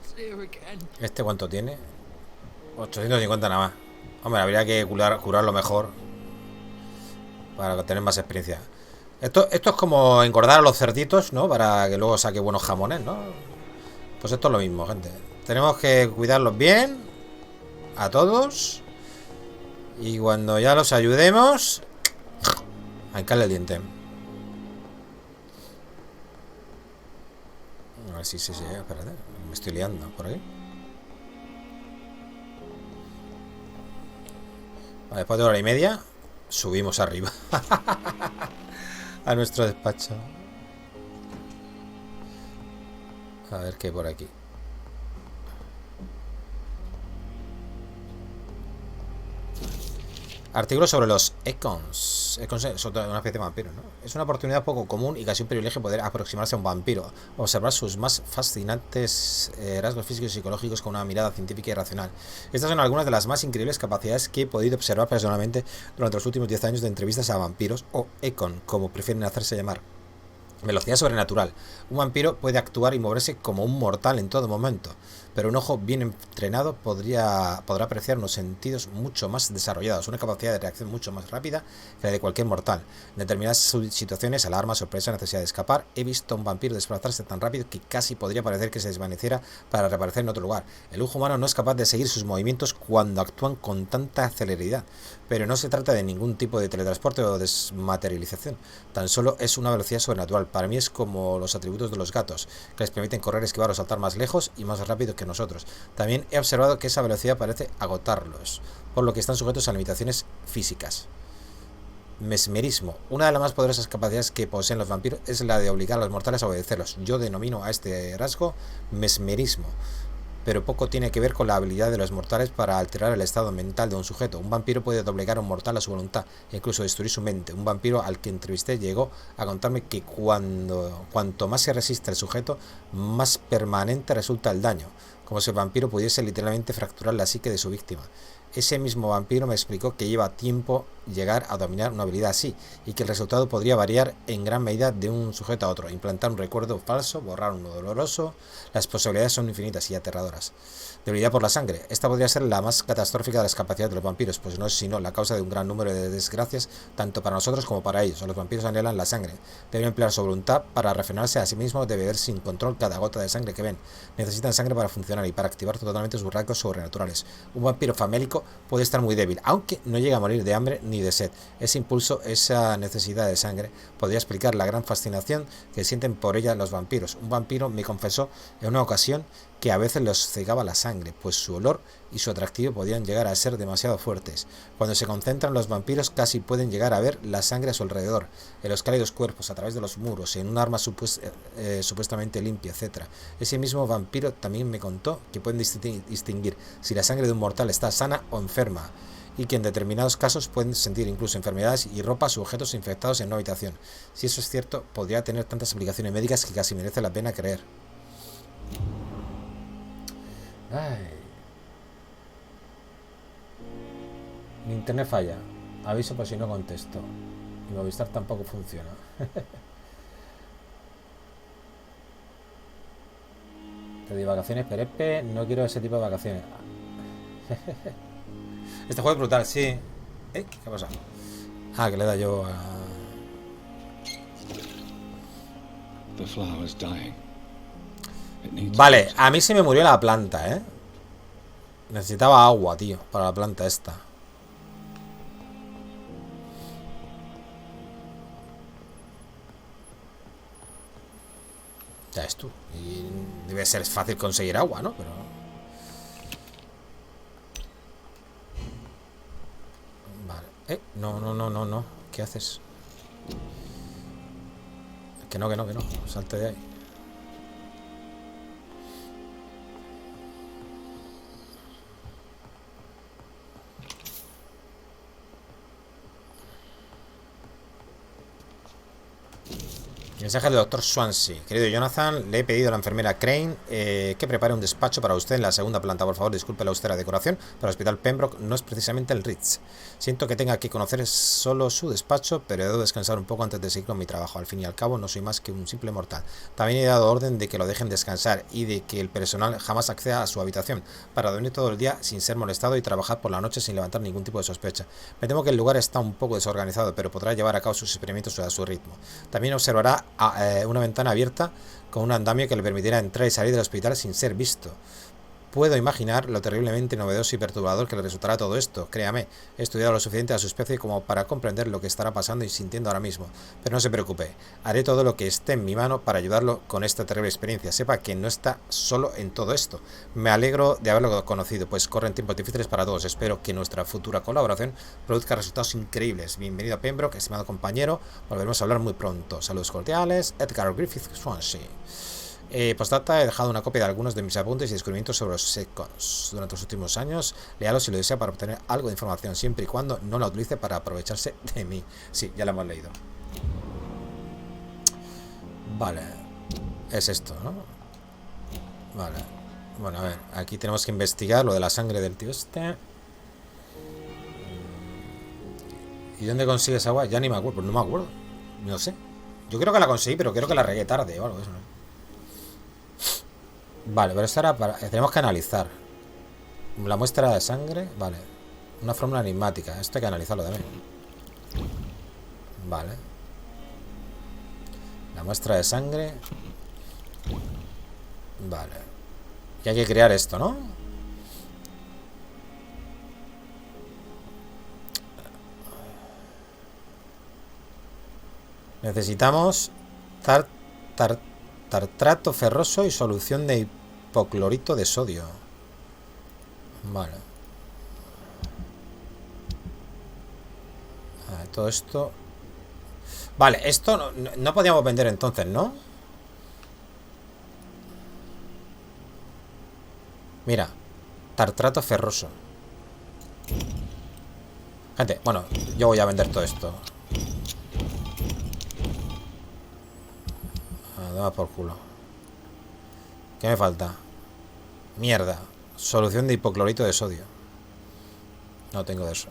It's here again. ¿Este cuánto tiene? 850 nada más. Hombre, habría que curarlo mejor para tener más experiencia. Esto es como engordar a los cerditos, ¿no? Para que luego saque buenos jamones, ¿no? Pues esto es lo mismo, gente. Tenemos que cuidarlos bien a todos. Y cuando ya los ayudemos, a hincarle el diente. A ver si, espérate. Me estoy liando por ahí. Vale, después de 1h30 subimos arriba a nuestro despacho. A ver qué hay por aquí. Artículo sobre los econs. Econs son una especie de vampiro, ¿no? Es una oportunidad poco común y casi un privilegio poder aproximarse a un vampiro, observar sus más fascinantes rasgos físicos y psicológicos con una mirada científica y racional. Estas son algunas de las más increíbles capacidades que he podido observar personalmente durante los últimos 10 años de entrevistas a vampiros, o econ, como prefieren hacerse llamar. Velocidad sobrenatural. Un vampiro puede actuar y moverse como un mortal en todo momento, pero un ojo bien entrenado podrá apreciar unos sentidos mucho más desarrollados, una capacidad de reacción mucho más rápida que la de cualquier mortal. En determinadas situaciones, alarma, sorpresa, necesidad de escapar, he visto a un vampiro desplazarse tan rápido que casi podría parecer que se desvaneciera para reaparecer en otro lugar. El ojo humano no es capaz de seguir sus movimientos cuando actúan con tanta celeridad, pero no se trata de ningún tipo de teletransporte o desmaterialización, tan solo es una velocidad sobrenatural. Para mí es como los atributos de los gatos, que les permiten correr, esquivar o saltar más lejos y más rápido que nosotros. También he observado que esa velocidad parece agotarlos, por lo que están sujetos a limitaciones físicas. Mesmerismo. Una de las más poderosas capacidades que poseen los vampiros es la de obligar a los mortales a obedecerlos. Yo denomino a este rasgo mesmerismo, pero poco tiene que ver con la habilidad de los mortales para alterar el estado mental de un sujeto. Un vampiro puede doblegar a un mortal a su voluntad e incluso destruir su mente. Un vampiro al que entrevisté llegó a contarme que cuanto más se resiste el sujeto, más permanente resulta el daño, como si el vampiro pudiese literalmente fracturar la psique de su víctima. Ese mismo vampiro me explicó que lleva tiempo llegar a dominar una habilidad así, y que el resultado podría variar en gran medida de un sujeto a otro. Implantar un recuerdo falso, borrar uno doloroso. Las posibilidades son infinitas y aterradoras. Debilidad por la sangre. Esta podría ser la más catastrófica de las capacidades de los vampiros, pues no es sino la causa de un gran número de desgracias, tanto para nosotros como para ellos. Los vampiros anhelan la sangre. Deben emplear su voluntad para refrenarse a sí mismos de beber sin control cada gota de sangre que ven. Necesitan sangre para funcionar y para activar totalmente sus rasgos sobrenaturales. Un vampiro famélico puede estar muy débil, aunque no llega a morir de hambre ni de sed. Ese impulso, esa necesidad de sangre, podría explicar la gran fascinación que sienten por ella los vampiros. Un vampiro me confesó en una ocasión que a veces los cegaba la sangre, pues su olor y su atractivo podían llegar a ser demasiado fuertes. Cuando se concentran los vampiros casi pueden llegar a ver la sangre a su alrededor, en los cálidos cuerpos, a través de los muros, en un arma supuestamente limpia, etc. Ese mismo vampiro también me contó que pueden distinguir si la sangre de un mortal está sana o enferma, y que en determinados casos pueden sentir incluso enfermedades y ropas u objetos infectados en una habitación. Si eso es cierto, podría tener tantas aplicaciones médicas que casi merece la pena creer. Ay. Mi internet falla. Aviso por si no contesto. Y Movistar tampoco funciona. Te di vacaciones, Perepe. No quiero ese tipo de vacaciones. Este juego es brutal, sí. ¿Qué ha pasado? Ah, que le da yo a... The flower's dying. Vale, a mí se me murió la planta, Necesitaba agua, tío, para la planta esta. Ya es tú. Y debe ser fácil conseguir agua, ¿no? Pero... Vale. No. ¿Qué haces? Que no. Salte de ahí. Mensaje del Dr. Swansea. Querido Jonathan, le he pedido a la enfermera Crane que prepare un despacho para usted en la segunda planta. Por favor, disculpe la austera decoración, pero el hospital Pembroke no es precisamente el Reid. Siento que tenga que conocer solo su despacho, pero debo descansar un poco antes de seguir con mi trabajo. Al fin y al cabo, no soy más que un simple mortal. También he dado orden de que lo dejen descansar y de que el personal jamás acceda a su habitación para dormir todo el día sin ser molestado y trabajar por la noche sin levantar ningún tipo de sospecha. Me temo que el lugar está un poco desorganizado, pero podrá llevar a cabo sus experimentos a su ritmo. También observará una ventana abierta con un andamio que le permitirá entrar y salir del hospital sin ser visto. Puedo imaginar lo terriblemente novedoso y perturbador que le resultará todo esto. Créame, he estudiado lo suficiente a su especie como para comprender lo que estará pasando y sintiendo ahora mismo. Pero no se preocupe, haré todo lo que esté en mi mano para ayudarlo con esta terrible experiencia. Sepa que no está solo en todo esto. Me alegro de haberlo conocido, pues corren tiempos difíciles para todos. Espero que nuestra futura colaboración produzca resultados increíbles. Bienvenido a Pembroke, estimado compañero. Volveremos a hablar muy pronto. Saludos cordiales, Edgar Griffith Swansea. Postdata, he dejado una copia de algunos de mis apuntes y descubrimientos sobre los secos durante los últimos años. Léalos si lo desea para obtener algo de información, siempre y cuando no la utilice para aprovecharse de mí. Sí, ya lo hemos leído. Vale. Es esto, ¿no? Vale. Bueno, a ver, aquí tenemos que investigar lo de la sangre del tío este. ¿Y dónde consigues agua? Ya ni me acuerdo, pues no me acuerdo. No sé. Yo creo que la conseguí, pero creo que la regué tarde o algo de eso, ¿no? Vale, pero esto era para... Tenemos que analizar. La muestra de sangre, vale. Una fórmula enigmática. Esto hay que analizarlo también. Vale. La muestra de sangre. Vale. Y hay que crear esto, ¿no? Necesitamos tartrato ferroso y solución de hipoclorito de sodio. Vale. Vale, todo esto. Vale, esto no podíamos vender entonces, ¿no? Mira, tartrato ferroso. Gente, bueno, yo voy a vender todo esto. Dame por culo. ¿Qué me falta? Mierda. Solución de hipoclorito de sodio. No tengo de eso.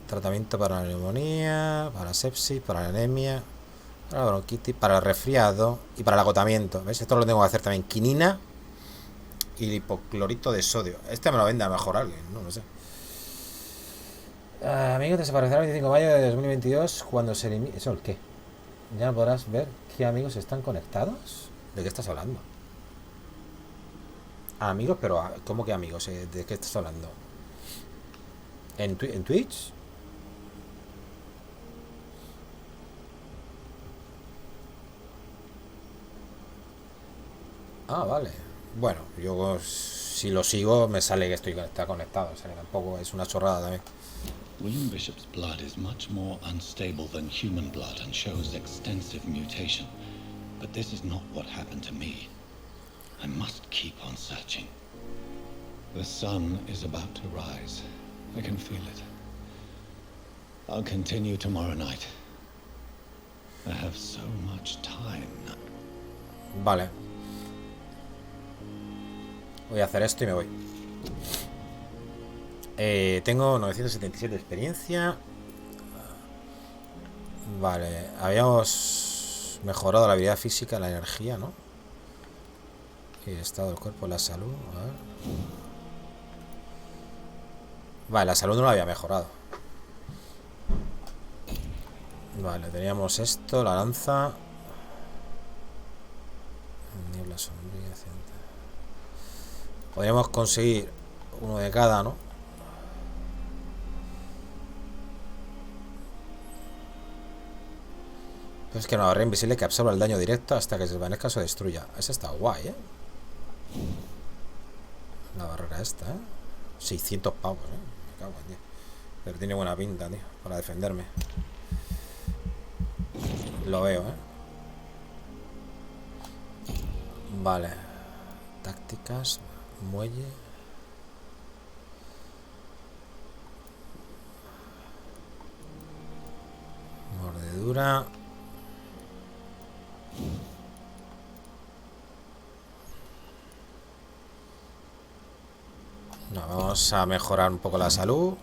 Tratamiento para la neumonía, para sepsis, para la anemia, para la bronquitis, para el resfriado y para el agotamiento. ¿Ves? Esto lo tengo que hacer también. Quinina y hipoclorito de sodio. Este me lo vende a lo mejor alguien, no lo sé. Amigos, desaparecerá el 25 de mayo de 2022 cuando se elimine... ¿Eso el qué? Ya no podrás ver qué amigos están conectados. ¿De qué estás hablando? Amigos, pero ¿cómo que amigos? ¿De qué estás hablando? ¿En Twitch? Ah, vale. Bueno, yo si lo sigo me sale que está conectado. O sea, tampoco es una chorrada también. William Bishop's blood is much more unstable than human blood and shows extensive mutation. But this is not what happened to me. I must keep on searching. The sun is about to rise. I can feel it. I'll continue tomorrow night. I have so much time now. Vale. Voy a hacer esto y me voy. Tengo 977 de experiencia. Vale, habíamos mejorado la habilidad física, la energía, ¿no? Y el estado del cuerpo, la salud. A ver. Vale, la salud no la había mejorado. Vale, teníamos esto, la lanza. Niebla sombría. Podríamos conseguir uno de cada, ¿no? Es que una barrera invisible que absorba el daño directo hasta que se desvanezca o se destruya. Esa está guay, ¿eh? La barrera esta, ¿eh? 600 pavos, ¿eh? Me cago en Dios. Pero tiene buena pinta, tío, para defenderme. Lo veo, ¿eh? Vale. Tácticas. Muelle. Mordedura. No, vamos a mejorar un poco la salud.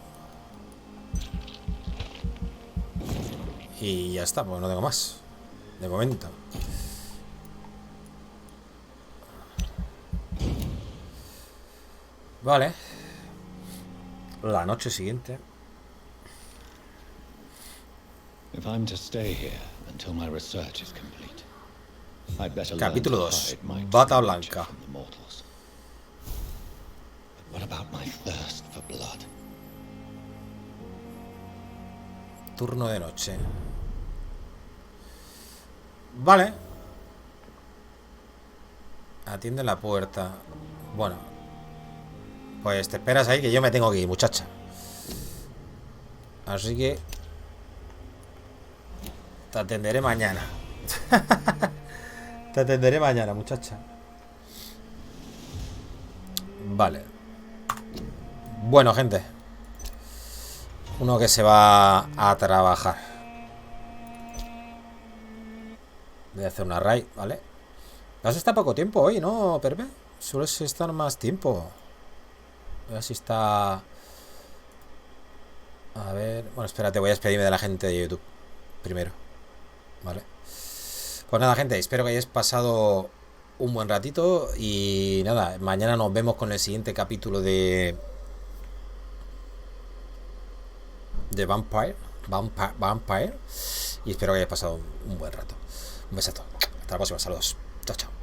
Y ya está, pues no tengo más. De momento. Vale. La noche siguiente. Capítulo 2. Bata blanca. Turno de noche. Vale. Atiende la puerta. Bueno. Pues te esperas ahí que yo me tengo que ir, muchacha. Así que... Te atenderé mañana. Te atenderé mañana, muchacha. Vale. Bueno, gente. Uno que se va a trabajar. Voy a hacer una raid, ¿vale? Vas a estar poco tiempo hoy, ¿no, Perpe? Sueles estar más tiempo. A ver si está... A ver... Bueno, espérate, voy a despedirme de la gente de YouTube primero. Vale. Pues nada, gente, espero que hayáis pasado un buen ratito. Y nada, mañana nos vemos con el siguiente capítulo de Vampyr. Y espero que hayáis pasado un buen rato. Un besazo. Hasta la próxima. Saludos. Chao, chao.